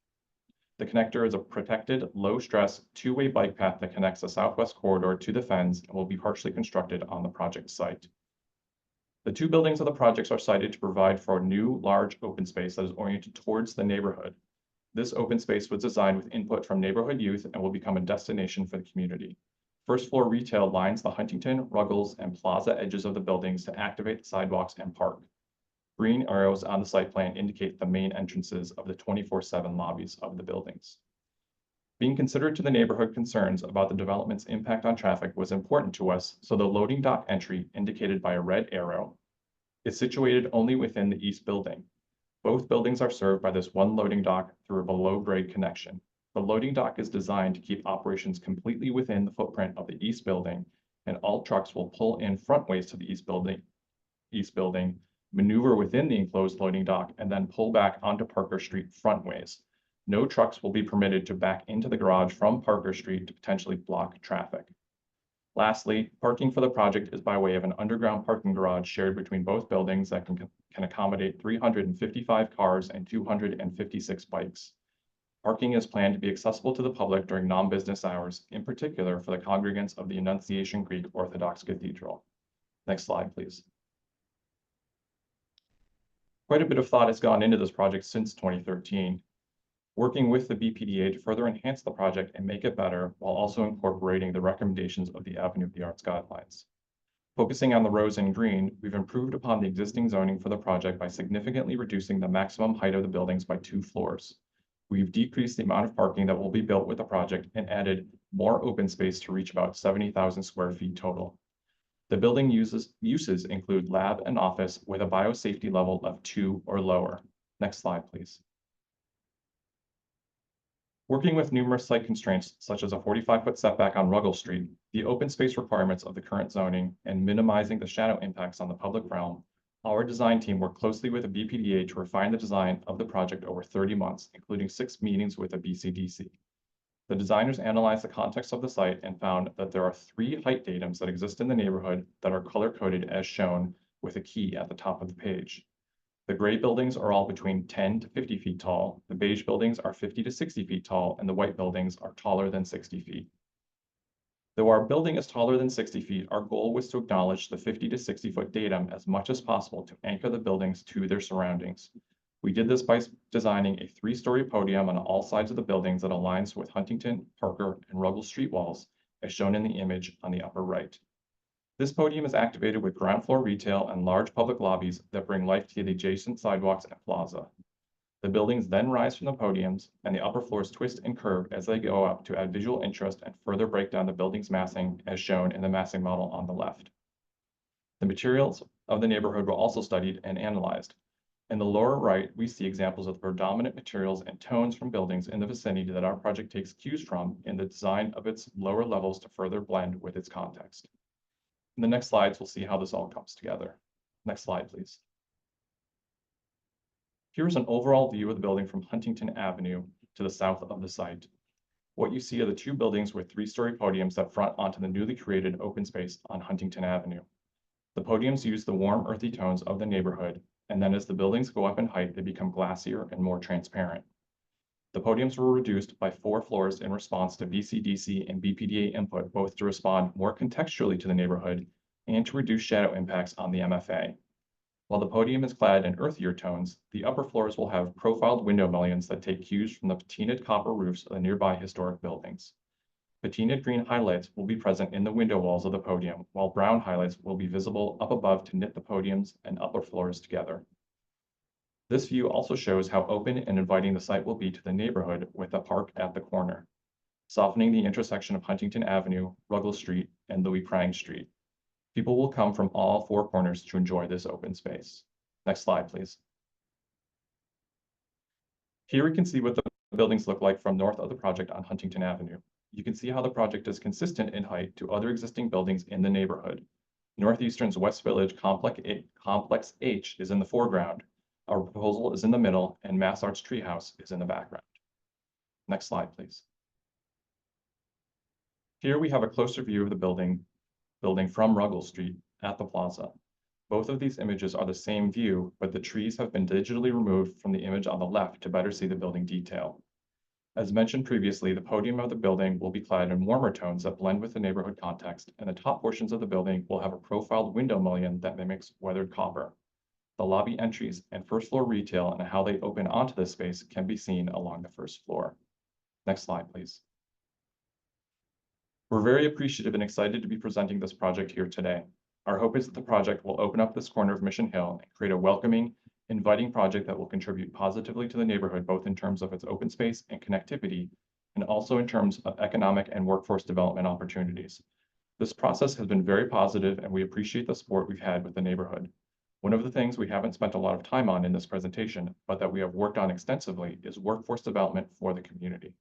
The connector is a protected, low-stress, two-way bike path that connects the southwest corridor to the Fens and will be partially constructed on the project site. The two buildings of the projects are sited to provide for a new, large open space that is oriented towards the neighborhood. This open space was designed with input from neighborhood youth and will become a destination for the community. First floor retail lines the Huntington, Ruggles, and Plaza edges of the buildings to activate the sidewalks and park. Green arrows on the site plan indicate the main entrances of the 24/7 lobbies of the buildings. Being considerate to the neighborhood concerns about the development's impact on traffic was important to us, so the loading dock entry, indicated by a red arrow, is situated only within the east building. Both buildings are served by this one loading dock through a below-grade connection. The loading dock is designed to keep operations completely within the footprint of the east building, and all trucks will pull in frontways to the east building, maneuver within the enclosed loading dock, and then pull back onto Parker Street frontways. No trucks will be permitted to back into the garage from Parker Street to potentially block traffic. Lastly, parking for the project is by way of an underground parking garage shared between both buildings that can accommodate 355 cars and 256 bikes. Parking is planned to be accessible to the public during non-business hours, in particular for the congregants of the Annunciation Greek Orthodox Cathedral. Next slide, please. Quite a bit of thought has gone into this project since 2013. working with the BPDA to further enhance the project and make it better while also incorporating the recommendations of the Avenue of the Arts guidelines. Focusing on the rows in green, we've improved upon the existing zoning for the project by significantly reducing the maximum height of the buildings by 2 floors. We've decreased the amount of parking that will be built with the project and added more open space to reach about 70,000 square feet total. The building uses include lab and office with a biosafety level of 2 or lower. Next slide, please. Working with numerous site constraints, such as a 45-foot setback on Ruggles Street, the open space requirements of the current zoning, and minimizing the shadow impacts on the public realm, our design team worked closely with the BPDA to refine the design of the project over 30 months, including 6 meetings with the BCDC. The designers analyzed the context of the site and found that there are 3 height datums that exist in the neighborhood that are color-coded as shown with a key at the top of the page. The gray buildings are all between 10 to 50 feet tall, the beige buildings are 50 to 60 feet tall, and the white buildings are taller than 60 feet. Though our building is taller than 60 feet, our goal was to acknowledge the 50 to 60-foot datum as much as possible to anchor the buildings to their surroundings. We did this by designing a 3-story podium on all sides of the buildings that aligns with Huntington, Parker, and Ruggles street walls, as shown in the image on the upper right. This podium is activated with ground floor retail and large public lobbies that bring life to the adjacent sidewalks and plaza. The buildings then rise from the podiums, and the upper floors twist and curve as they go up to add visual interest and further break down the building's massing as shown in the massing model on the left. The materials of the neighborhood were also studied and analyzed. In the lower right, we see examples of the predominant materials and tones from buildings in the vicinity that our project takes cues from in the design of its lower levels to further blend with its context. In the next slides, we'll see how this all comes together. Next slide, please. Here's an overall view of the building from Huntington Avenue to the south of the site. What you see are the 2 buildings with 3-story podiums that front onto the newly created open space on Huntington Avenue. The podiums use the warm, earthy tones of the neighborhood, and then as the buildings go up in height, they become glassier and more transparent. The podiums were reduced by 4 floors in response to BCDC and BPDA input, both to respond more contextually to the neighborhood and to reduce shadow impacts on the MFA. While the podium is clad in earthier tones, the upper floors will have profiled window mullions that take cues from the patinaed copper roofs of the nearby historic buildings. Patinaed green highlights will be present in the window walls of the podium, while brown highlights will be visible up above to knit the podiums and upper floors together. This view also shows how open and inviting the site will be to the neighborhood with a park at the corner, softening the intersection of Huntington Avenue, Ruggles Street, and Louis Prang Street. People will come from all 4 corners to enjoy this open space. Next slide, please. Here we can see what the buildings look like from north of the project on Huntington Avenue. You can see how the project is consistent in height to other existing buildings in the neighborhood. Northeastern's West Village Complex H is in the foreground. Our proposal is in the middle, and Mass Arts Treehouse is in the background. Next slide, please. Here we have a closer view of the building from Ruggles Street at the plaza. Both of these images are the same view, but the trees have been digitally removed from the image on the left to better see the building detail. As mentioned previously, the podium of the building will be clad in warmer tones that blend with the neighborhood context, and the top portions of the building will have a profiled window mullion that mimics weathered copper. The lobby entries and first floor retail and how they open onto this space can be seen along the first floor. Next slide, please. We're very appreciative and excited to be presenting this project here today. Our hope is that the project will open up this corner of Mission Hill and create a welcoming, inviting project that will contribute positively to the neighborhood, both in terms of its open space and connectivity, and also in terms of economic and workforce development opportunities. This process has been very positive, and we appreciate the support we've had with the neighborhood. One of the things we haven't spent a lot of time on in this presentation, but that we have worked on extensively, is workforce development for the community.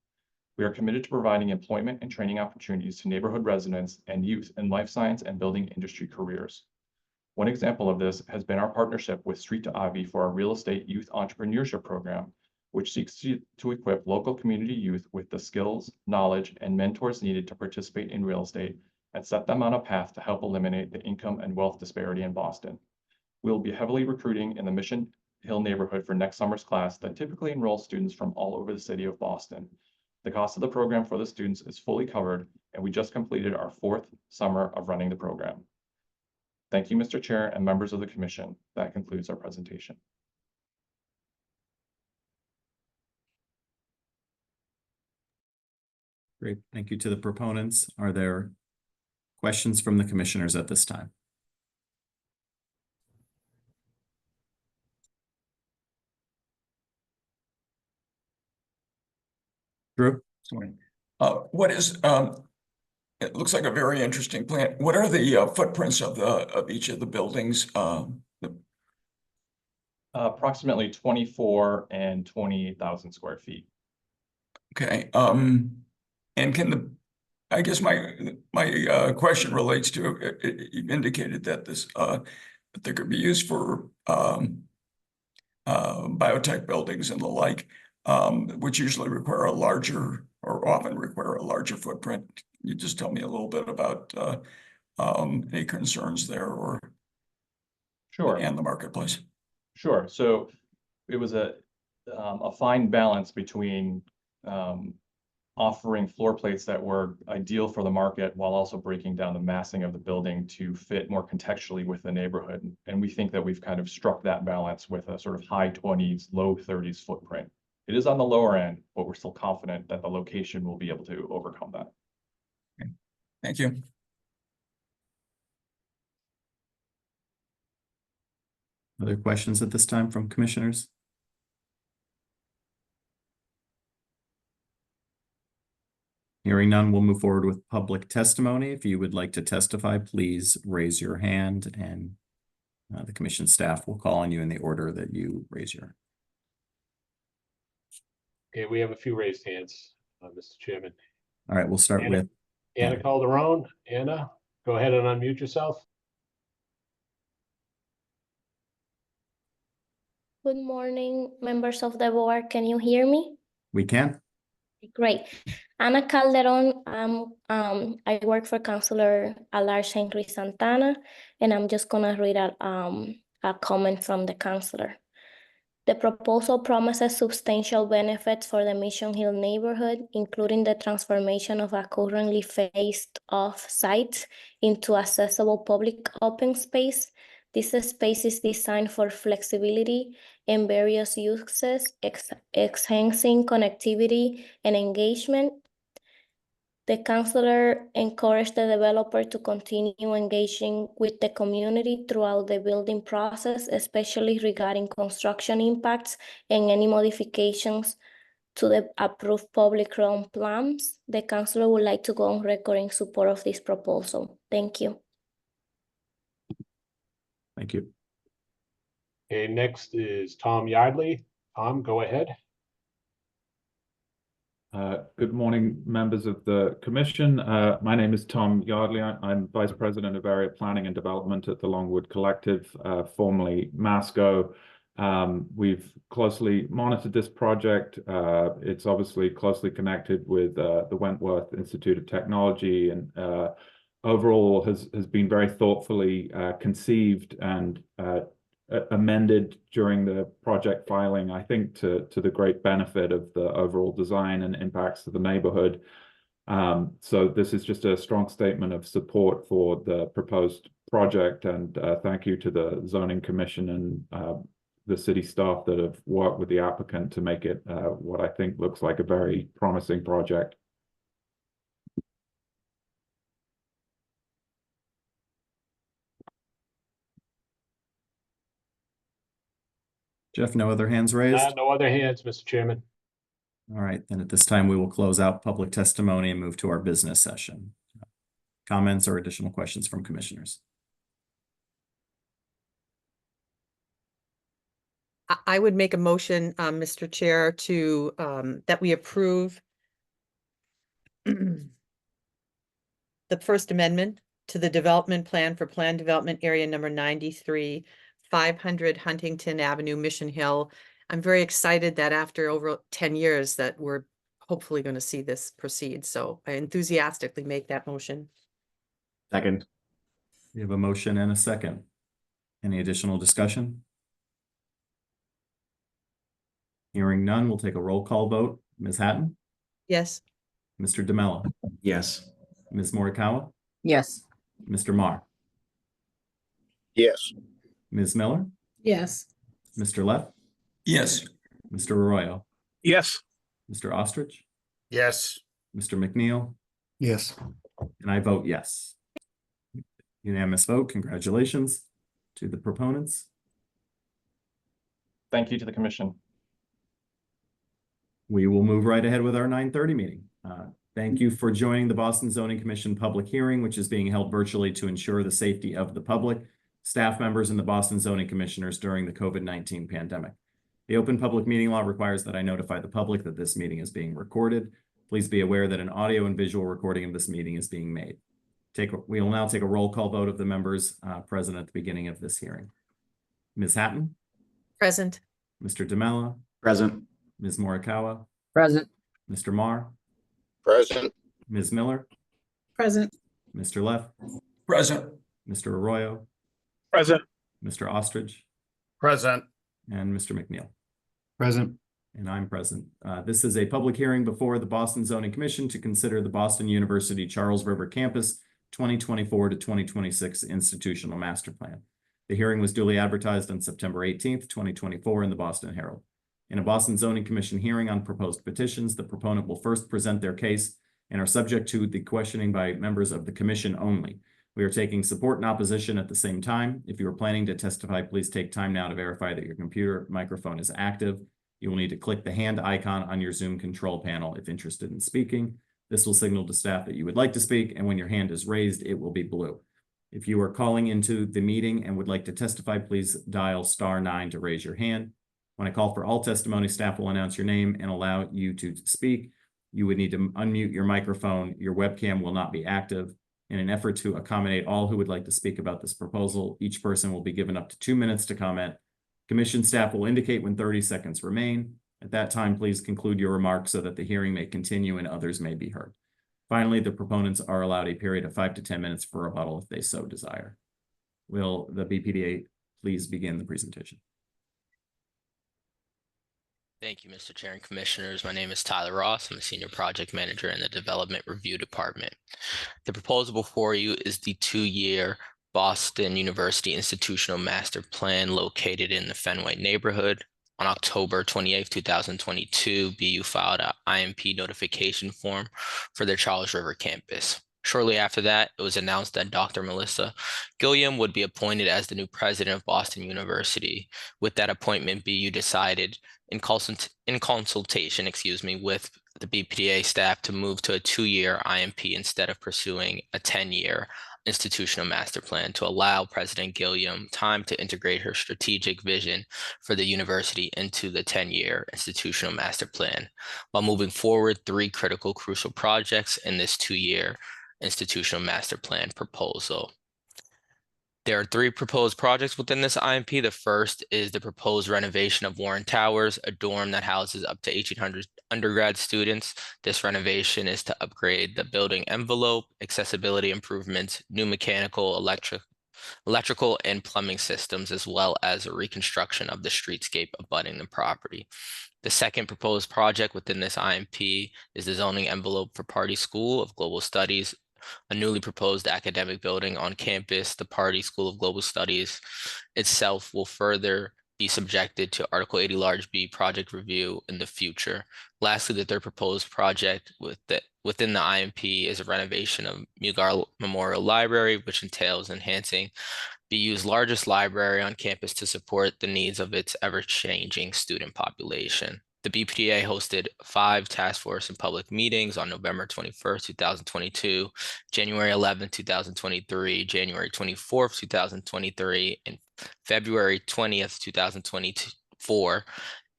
We are committed to providing employment and training opportunities to neighborhood residents and youth in life science and building industry careers. One example of this has been our partnership with Street to Ivy for our real estate youth entrepreneurship program, which seeks to equip local community youth with the skills, knowledge, and mentors needed to participate in real estate and set them on a path to help eliminate the income and wealth disparity in Boston. We'll be heavily recruiting in the Mission Hill neighborhood for next summer's class that typically enrolls students from all over the city of Boston. The cost of the program for the students is fully covered, and we just completed our 4th summer of running the program. Thank you, Mr. Chair and members of the commission. That concludes our presentation. Great. Thank you to the proponents. Are there questions from the commissioners at this time? Drew? Sorry. What is, it looks like a very interesting plan. What are the footprints of each of the buildings? Approximately 24 and 28,000 square feet. Okay, and I guess my question relates to, you've indicated that this, that they could be used for biotech buildings and the like, which usually require a larger, or often require a larger footprint. Can you just tell me a little bit about any concerns there, or Sure. and the marketplace? Sure. So it was a fine balance between offering floor plates that were ideal for the market while also breaking down the massing of the building to fit more contextually with the neighborhood. And we think that we've kind of struck that balance with a sort of high 20s, low 30s footprint. It is on the lower end, but we're still confident that the location will be able to overcome that. Okay. Thank you. Other questions at this time from commissioners? Hearing none, we'll move forward with public testimony. If you would like to testify, please raise your hand, and the commission staff will call on you in the order that you raise your. Okay, we have a few raised hands, Mr. Chairman. All right, we'll start with Anna Calderon. Anna, go ahead and unmute yourself. Good morning, members of the board. Can you hear me? We can. Great. Ana Calderon. I work for Councilor at-large Henry Santana, and I'm just gonna read a comment from the councilor. The proposal promises substantial benefits for the Mission Hill neighborhood, including the transformation of a currently fenced-off site into accessible public open space. This space is designed for flexibility in various uses, enhancing connectivity and engagement. The councilor encouraged the developer to continue engaging with the community throughout the building process, especially regarding construction impacts and any modifications to the approved public realm plans. The councilor would like to go on record in support of this proposal. Thank you. Thank you. Okay, next is Tom Yardley. Tom, go ahead. Good morning, members of the commission. My name is Tom Yardley. I'm Vice President of Area Planning and Development at the Longwood Collective, formerly Masco. We've closely monitored this project. It's obviously closely connected with the Wentworth Institute of Technology, and overall has been very thoughtfully conceived and amended during the project filing, I think to the great benefit of the overall design and impacts to the neighborhood. So this is just a strong statement of support for the proposed project, and thank you to the Zoning Commission and the city staff that have worked with the applicant to make it what I think looks like a very promising project. Jeff, no other hands raised? No other hands, Mr. Chairman. All right, then at this time, we will close out public testimony and move to our business session. Comments or additional questions from commissioners? I would make a motion, Mr. Chair, to that we approve the First Amendment to the development plan for Plan Development Area Number 93, 500 Huntington Avenue, Mission Hill. I'm very excited that after over 10 years that we're hopefully going to see this proceed. So I enthusiastically make that motion. Second. We have a motion and a second. Any additional discussion? Hearing none, we'll take a roll call vote. Ms. Hatton? Yes. Mr. DeMello? Yes. Ms. Morikawa? Yes. Mr. Marr? Yes. Ms. Miller? Yes. Mr. Leff? Yes. Mr. Arroyo? Yes. Mr. Ostrich? Yes. Mr. McNeil, Yes. and I vote yes. Unanimous vote. Congratulations to the proponents. Thank you to the commission. We will move right ahead with our 9:30 meeting. Thank you for joining the Boston Zoning Commission public hearing, which is being held virtually to ensure the safety of the public, staff members, and the Boston Zoning Commissioners during the COVID-19 pandemic. The open public meeting law requires that I notify the public that this meeting is being recorded. Please be aware that an audio and visual recording of this meeting is being made. We will now take a roll call vote of the members present at the beginning of this hearing. Ms. Hatton? Present. Mr. DeMella? Present. Ms. Morikawa? Present. Mr. Marr? Present. Ms. Miller? Present. Mr. Leff? Present. Mr. Arroyo? Present. Mr. Ostrich? Present. And Mr. McNeil? Present. And I'm present. This is a public hearing before the Boston Zoning Commission to consider the Boston University Charles River Campus 2024 to 2026 institutional master plan. The hearing was duly advertised on September 18th, 2024 in the Boston Herald. In a Boston Zoning Commission hearing on proposed petitions, the proponent will first present their case and are subject to the questioning by members of the commission only. We are taking support and opposition at the same time. If you are planning to testify, please take time now to verify that your computer microphone is active. You will need to click the hand icon on your Zoom control panel if interested in speaking. This will signal to staff that you would like to speak, and when your hand is raised, it will be blue. If you are calling into the meeting and would like to testify, please dial *9 to raise your hand. When I call for all testimony, staff will announce your name and allow you to speak. You would need to unmute your microphone. Your webcam will not be active. In an effort to accommodate all who would like to speak about this proposal, each person will be given up to 2 minutes to comment. Commission staff will indicate when 30 seconds remain. At that time, please conclude your remarks so that the hearing may continue and others may be heard. Finally, the proponents are allowed a period of 5 to 10 minutes for rebuttal if they so desire. Will the BPDA please begin the presentation? Thank you, Mr. Chair and Commissioners. My name is Tyler Ross. I'm a Senior Project Manager in the Development Review Department. The proposal before you is the 2-year Boston University Institutional Master Plan located in the Fenway neighborhood. On October 28, 2022, BU filed an IMP notification form for their Charles River campus. Shortly after that, it was announced that Dr. Melissa Gilliam would be appointed as the new president of Boston University. With that appointment, BU decided in consultation, with the BPDA staff to move to a 2-year IMP instead of pursuing a 10-year institutional master plan to allow President Gilliam time to integrate her strategic vision for the university into the 10-year institutional master plan, while moving forward 3 critical crucial projects in this 2-year institutional master plan proposal. There are 3 proposed projects within this IMP. The first is the proposed renovation of Warren Towers, a dorm that houses up to 1,800 undergrad students. This renovation is to upgrade the building envelope, accessibility improvements, new mechanical, electrical, and plumbing systems, as well as a reconstruction of the streetscape abutting the property. The second proposed project within this IMP is the zoning envelope for Pardee School of Global Studies, a newly proposed academic building on campus. The Pardee School of Global Studies itself will further be subjected to Article 80 Large B project review in the future. Lastly, the third proposed project within the IMP is a renovation of Mugar Memorial Library, which entails enhancing BU's largest library on campus to support the needs of its ever-changing student population. The BPDA hosted 5 task force and public meetings on November 21st, 2022, January 11th, 2023, January 24th, 2023, and February 20th, 2024,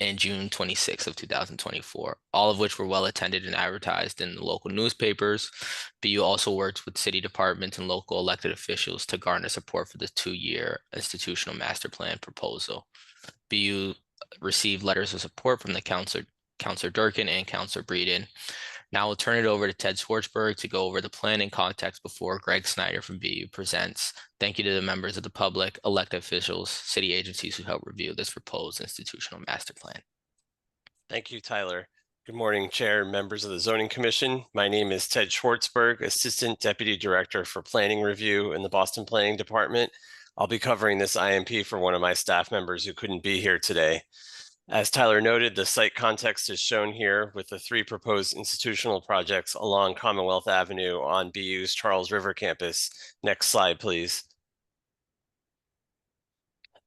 and June 26th of 2024, all of which were well attended and advertised in the local newspapers. BU also worked with city departments and local elected officials to garner support for the 2-year institutional master plan proposal. BU received letters of support from the Councilor Durkin and Councilor Breeden. Now we'll turn it over to Ted Schwartzberg to go over the plan in context before Greg Snyder from BU presents. Thank you to the members of the public, elected officials, city agencies who helped review this proposed institutional master plan. Thank you, Tyler. Good morning, Chair and members of the Zoning Commission. My name is Ted Schwartzberg, Assistant Deputy Director for Planning Review in the Boston Planning Department. I'll be covering this IMP for one of my staff members who couldn't be here today. As Tyler noted, the site context is shown here with the 3 proposed institutional projects along Commonwealth Avenue on BU's Charles River campus. Next slide, please.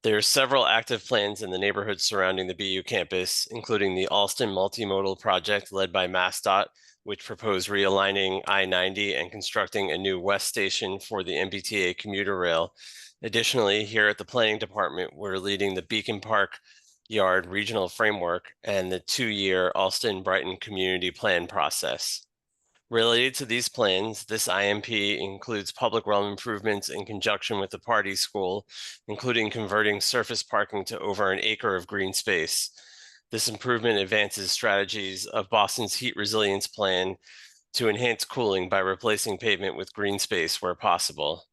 There are several active plans in the neighborhood surrounding the BU campus, including the Alston Multimodal Project led by MassDOT, which proposed realigning I-90 and constructing a new west station for the MBTA commuter rail. Additionally, here at the Planning Department, we're leading the Beacon Park Yard Regional Framework and the 2-year Alston-Brighton Community Plan process. Related to these plans, this IMP includes public realm improvements in conjunction with the Party School, including converting surface parking to over an acre of green space. This improvement advances strategies of Boston's heat resilience plan to enhance cooling by replacing pavement with green space where possible.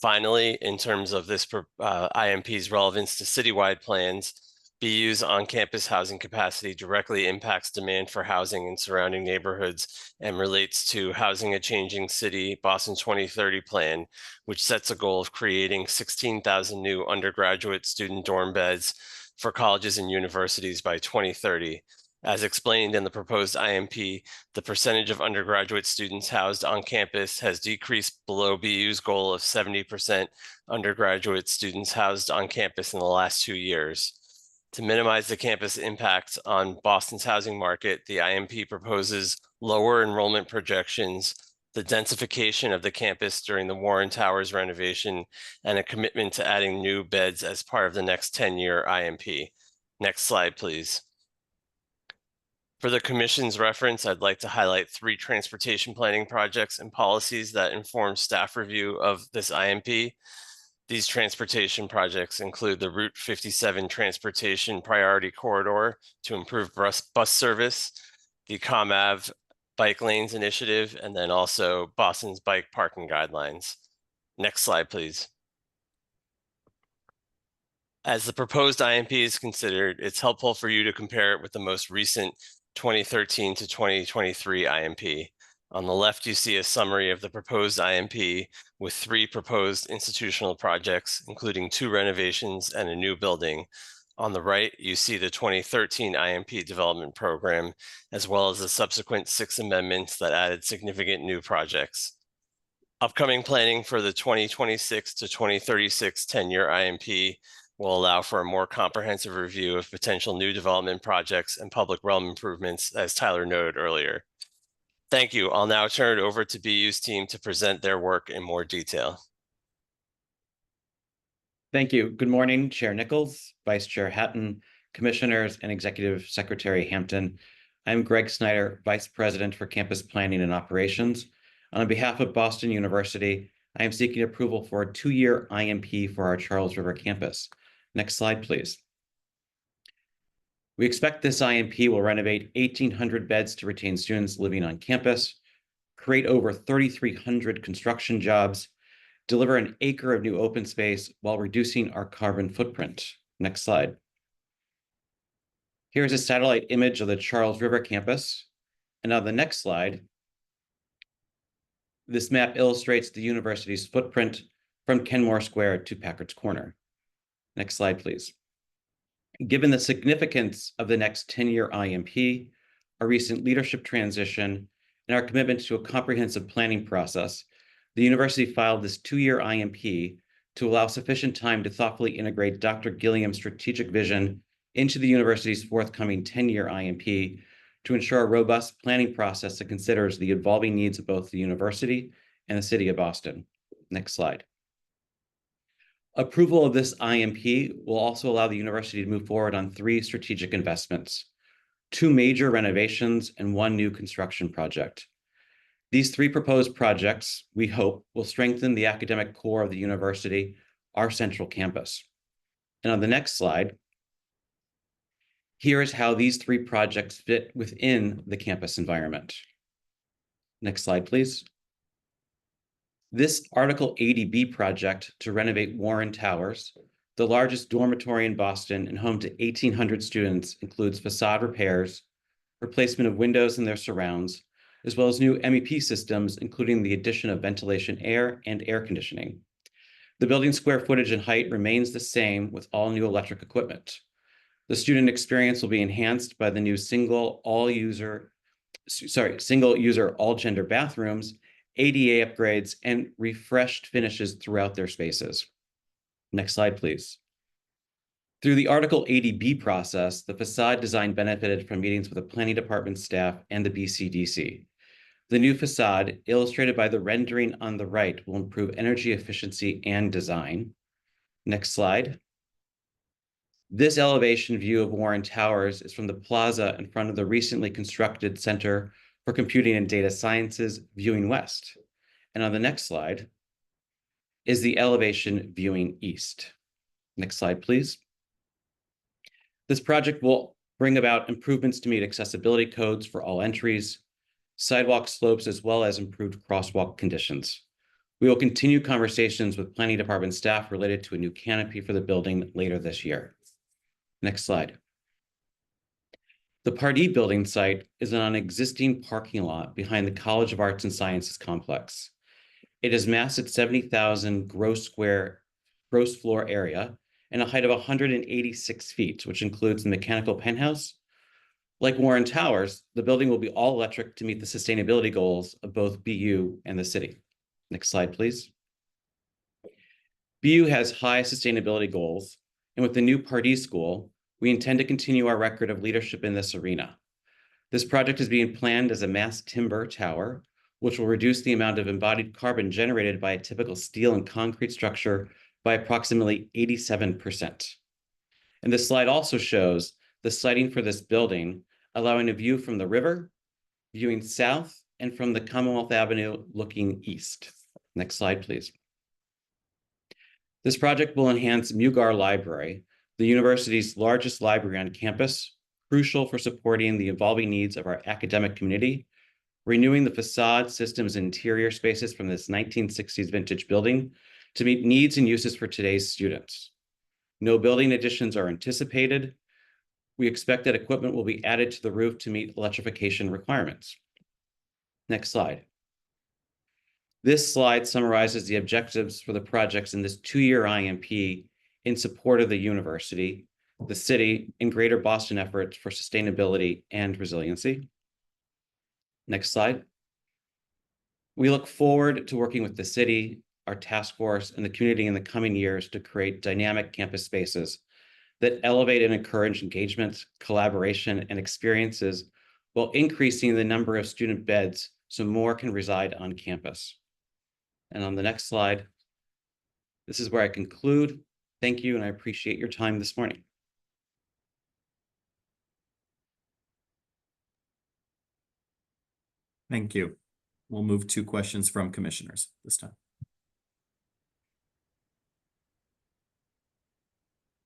Finally, in terms of this IMP's relevance to citywide plans, BU's on-campus housing capacity directly impacts demand for housing in surrounding neighborhoods and relates to Housing a Changing City Boston 2030 plan, which sets a goal of creating 16,000 new undergraduate student dorm beds for colleges and universities by 2030. As explained in the proposed IMP, the percentage of undergraduate students housed on campus has decreased below BU's goal of 70% undergraduate students housed on campus in the last 2 years. To minimize the campus impact on Boston's housing market, the IMP proposes lower enrollment projections, the densification of the campus during the Warren Towers renovation, and a commitment to adding new beds as part of the next 10-year IMP. Next slide, please. For the Commission's reference, I'd like to highlight 3 transportation planning projects and policies that inform staff review of this IMP. These transportation projects include the Route 57 Transportation Priority Corridor to improve bus service, the ComAv Bike Lanes Initiative, and then also Boston's bike parking guidelines. Next slide, please. As the proposed IMP is considered, it's helpful for you to compare it with the most recent 2013 to 2023 IMP. On the left, you see a summary of the proposed IMP with 3 proposed institutional projects, including 2 renovations and a new building. On the right, you see the 2013 IMP development program, as well as the subsequent 6 amendments that added significant new projects. Upcoming planning for the 2026 to 2036 10-year IMP will allow for a more comprehensive review of potential new development projects and public realm improvements, as Tyler noted earlier. Thank you. I'll now turn it over to BU's team to present their work in more detail. Thank you. Good morning, Chair Nichols, Vice Chair Hatton, Commissioners, and Executive Secretary Hampton. I'm Greg Snyder, Vice President for Campus Planning and Operations. On behalf of Boston University, I am seeking approval for a 2-year IMP for our Charles River campus. Next slide, please. We expect this IMP will renovate 1,800 beds to retain students living on campus, create over 3,300 construction jobs, deliver an acre of new open space while reducing our carbon footprint. Next slide. Here's a satellite image of the Charles River campus. And on the next slide, this map illustrates the university's footprint from Kenmore Square to Packards Corner. Next slide, please. Given the significance of the next 10-year IMP, our recent leadership transition, and our commitment to a comprehensive planning process, the university filed this 2-year IMP to allow sufficient time to thoughtfully integrate Dr. Gilliam's strategic vision into the university's forthcoming 10-year IMP to ensure a robust planning process that considers the evolving needs of both the university and the city of Boston. Next slide. Approval of this IMP will also allow the university to move forward on 3 strategic investments, 2 major renovations, and 1 new construction project. These 3 proposed projects, we hope, will strengthen the academic core of the university, our central campus. And on the next slide, here is how these 3 projects fit within the campus environment. Next slide, please. This Article 80B project to renovate Warren Towers, the largest dormitory in Boston and home to 1,800 students, includes facade repairs, replacement of windows in their surrounds, as well as new MEP systems, including the addition of ventilation air and air conditioning. The building's square footage and height remains the same with all new electric equipment. The student experience will be enhanced by the new single user, all gender bathrooms, ADA upgrades, and refreshed finishes throughout their spaces. Next slide, please. Through the Article 80B process, the facade design benefited from meetings with the planning department staff and the BCDC. The new facade, illustrated by the rendering on the right, will improve energy efficiency and design. Next slide. This elevation view of Warren Towers is from the plaza in front of the recently constructed Center for Computing and Data Sciences, viewing west. And on the next slide is the elevation viewing east. Next slide, please. This project will bring about improvements to meet accessibility codes for all entries, sidewalk slopes, as well as improved crosswalk conditions. We will continue conversations with planning department staff related to a new canopy for the building later this year. Next slide. The Pardee building site is on an existing parking lot behind the College of Arts and Sciences complex. It is massed at 70,000 gross floor area and a height of 186 feet, which includes the mechanical penthouse. Like Warren Towers, the building will be all electric to meet the sustainability goals of both BU and the city. Next slide, please. BU has high sustainability goals, and with the new Pardee School, we intend to continue our record of leadership in this arena. This project is being planned as a mass timber tower, which will reduce the amount of embodied carbon generated by a typical steel and concrete structure by approximately 87%. And this slide also shows the siting for this building, allowing a view from the river, viewing south, and from the Commonwealth Avenue looking east. Next slide, please. This project will enhance Mugar Library, the university's largest library on campus, crucial for supporting the evolving needs of our academic community, renewing the facade, systems, and interior spaces from this 1960s vintage building to meet needs and uses for today's students. No building additions are anticipated. We expect that equipment will be added to the roof to meet electrification requirements. Next slide. This slide summarizes the objectives for the projects in this 2-year IMP in support of the university, the city, and Greater Boston efforts for sustainability and resiliency. Next slide. We look forward to working with the city, our task force, and the community in the coming years to create dynamic campus spaces that elevate and encourage engagement, collaboration, and experiences while increasing the number of student beds so more can reside on campus. And on the next slide, this is where I conclude. Thank you, and I appreciate your time this morning. Thank you. We'll move to questions from commissioners this time.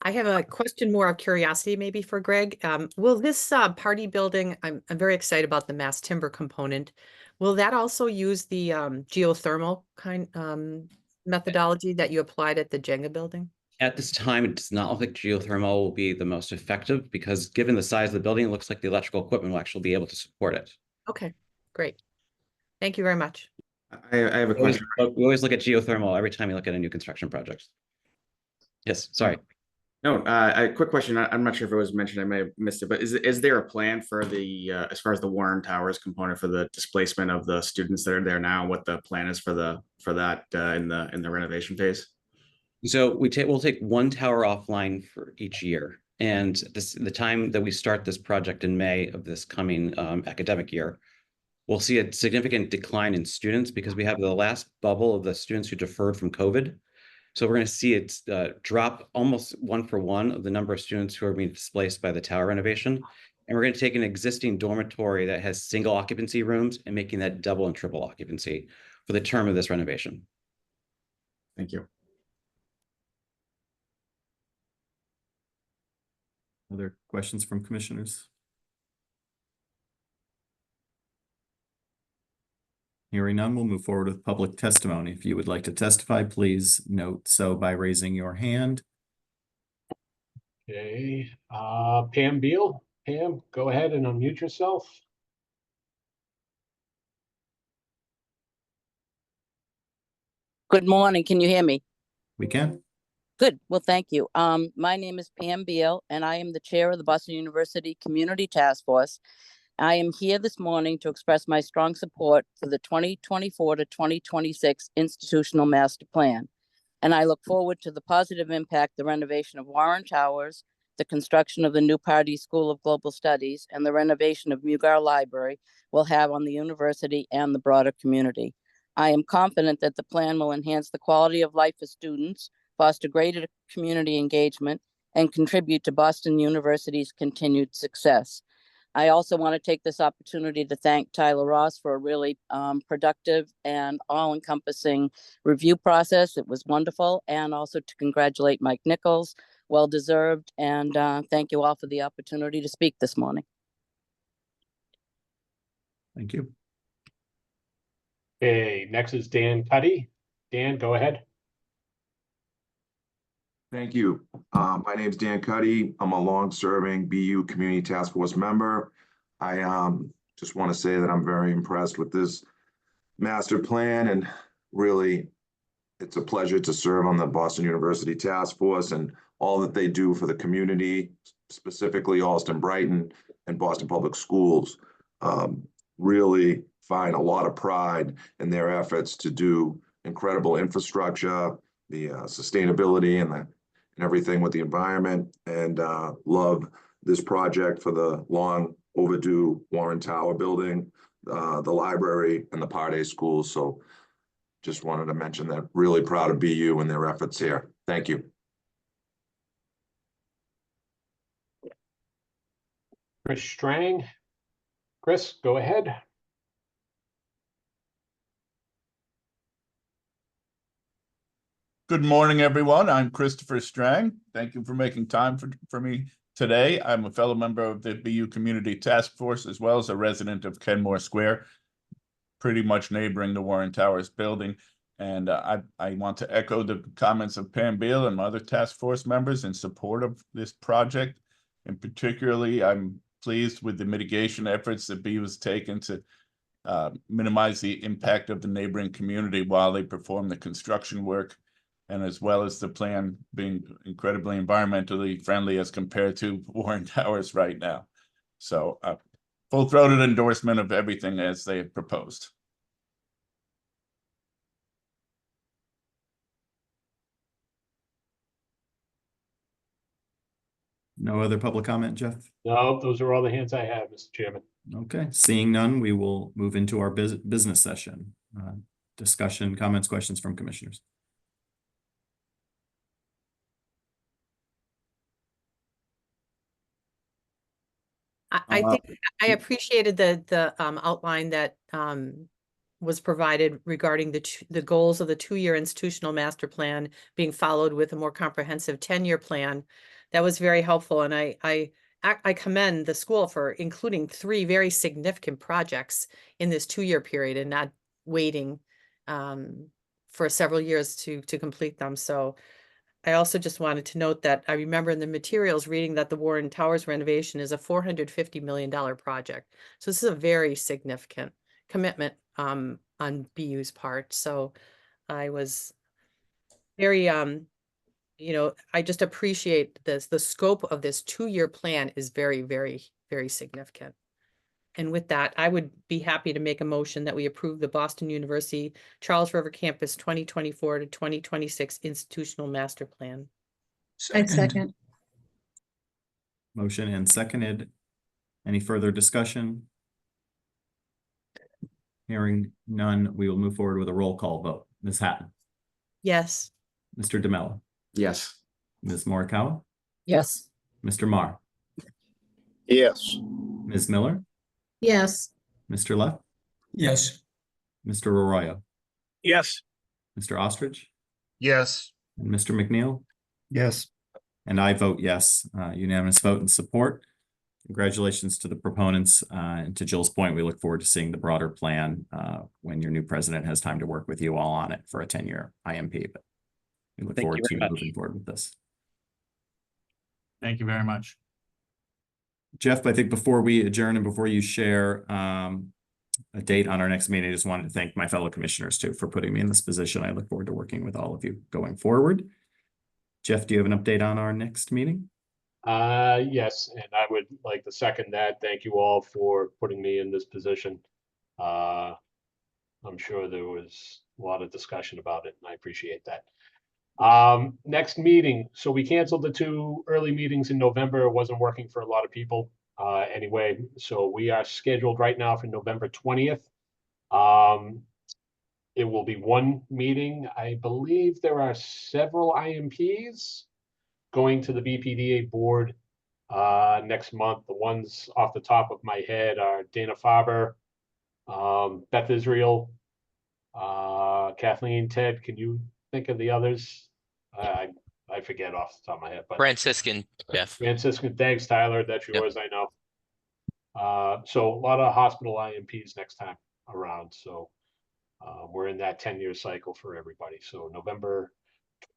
I have a question more of curiosity maybe for Greg. Will this Pardee building, I'm very excited about the mass timber component. Will that also use the geothermal kind methodology that you applied at the Jenga building? At this time, it does not look like geothermal will be the most effective because given the size of the building, it looks like the electrical equipment will actually be able to support it. Okay, great. Thank you very much. I have a question. We always look at geothermal every time you look at a new construction project. Yes, sorry. No, a quick question. I'm not sure if it was mentioned. I may have missed it, but is there a plan for the as far as the Warren Towers component for the displacement of the students that are there now? What the plan is for that in the renovation phase? So we'll take one tower offline for each year, and the time that we start this project in May of this coming academic year, we'll see a significant decline in students because we have the last bubble of the students who deferred from COVID. So we're going to see it drop almost 1-for-1 of the number of students who are being displaced by the tower renovation. And we're going to take an existing dormitory that has single occupancy rooms and making that double and triple occupancy for the term of this renovation. Thank you. Other questions from commissioners? Hearing none, we'll move forward with public testimony. If you would like to testify, please note so by raising your hand. Okay, Pam Beal. Pam, go ahead and unmute yourself. Good morning. Can you hear me? We can. Good. Well, thank you. My name is Pam Beal, and I am the chair of the Boston University Community Task Force. I am here this morning to express my strong support for the 2024 to 2026 institutional master plan. And I look forward to the positive impact the renovation of Warren Towers, the construction of the new Pardee School of Global Studies, and the renovation of Mugar Library will have on the university and the broader community. I am confident that the plan will enhance the quality of life for students, foster greater community engagement, and contribute to Boston University's continued success. I also want to take this opportunity to thank Tyler Ross for a really productive and all-encompassing review process. It was wonderful. And also to congratulate Mike Nichols, well-deserved. And thank you all for the opportunity to speak this morning. Thank you. Okay, next is Dan Cuddy. Dan, go ahead. Thank you. My name is Dan Cuddy. I'm a long-serving BU Community Task Force member. I just want to say that I'm very impressed with this master plan, and really, it's a pleasure to serve on the Boston University Task Force and all that they do for the community, specifically Allston Brighton and Boston Public Schools. Really find a lot of pride in their efforts to do incredible infrastructure, the sustainability and everything with the environment, and love this project for the long overdue Warren Tower building, the library, and the Pardee schools. So just wanted to mention that. Really proud of BU and their efforts here. Thank you. Chris Strang. Chris, go ahead. Good morning, everyone. I'm Christopher Strang. Thank you for making time for me today. I'm a fellow member of the BU Community Task Force, as well as a resident of Kenmore Square, pretty much neighboring the Warren Towers building. And I want to echo the comments of Pam Beal and my other task force members in support of this project. And particularly, I'm pleased with the mitigation efforts that BU has taken to minimize the impact of the neighboring community while they perform the construction work, and as well as the plan being incredibly environmentally friendly as compared to Warren Towers right now. So full-throated endorsement of everything as they have proposed. No other public comment, Jeff? No, those are all the hands I have, Mr. Chairman. Okay, seeing none, we will move into our business session. Discussion, comments, questions from commissioners. I think I appreciated the outline that was provided regarding the goals of the 2-year institutional master plan being followed with a more comprehensive 10-year plan. That was very helpful, and I commend the school for including 3 very significant projects in this 2-year period and not waiting for several years to complete them. So I also just wanted to note that I remember in the materials reading that the Warren Towers renovation is a $450 million project. So this is a very significant commitment on BU's part. So I was very, I just appreciate this. The scope of this 2-year plan is very, very, very significant. And with that, I would be happy to make a motion that we approve the Boston University Charles River Campus 2024 to 2026 institutional master plan. Second. Motion and seconded. Any further discussion? Hearing none, we will move forward with a roll call vote. Ms. Hatton? Yes. Mr. DeMello? Yes. Ms. Morikawa? Yes. Mr. Marr? Yes. Ms. Miller? Yes. Mr. Leff? Yes. Mr. Arroyo? Yes. Mr. Ostrich? Yes. And Mr. McNeil? Yes. And I vote yes. Unanimous vote in support. Congratulations to the proponents. And to Jill's point, we look forward to seeing the broader plan when your new president has time to work with you all on it for a 10-year IMP. But we look forward to moving forward with this. Thank you very much. Jeff, I think before we adjourn and before you share a date on our next meeting, I just wanted to thank my fellow commissioners too for putting me in this position. I look forward to working with all of you going forward. Jeff, do you have an update on our next meeting? Yes, and I would like to second that. Thank you all for putting me in this position. I'm sure there was a lot of discussion about it, and I appreciate that. Next meeting. So we canceled the 2 early meetings in November. It wasn't working for a lot of people. Anyway, so we are scheduled right now for November 20th. It will be 1 meeting. I believe there are several IMPs going to the BPDA board next month. The ones off the top of my head are Dana Farber, Beth Israel, Kathleen, Ted. Can you think of the others? I forget off the top of my head, but Franciscan, Jeff. Franciscan, thanks, Tyler. That's yours, I know. So a lot of hospital IMPs next time around. So we're in that 10-year cycle for everybody. So November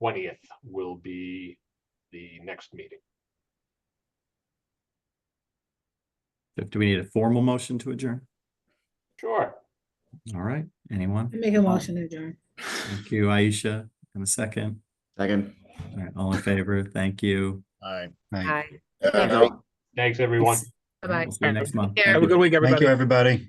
20th will be the next meeting. Do we need a formal motion to adjourn? Sure. All right, anyone? Make a motion to adjourn. Thank you, Aisha. In a second. Second. All right, all in favor? Thank you. Aye. Hi. Thanks, everyone. Bye-bye. We'll see you next month. Take care. Have a good week, everybody. Thank you, everybody.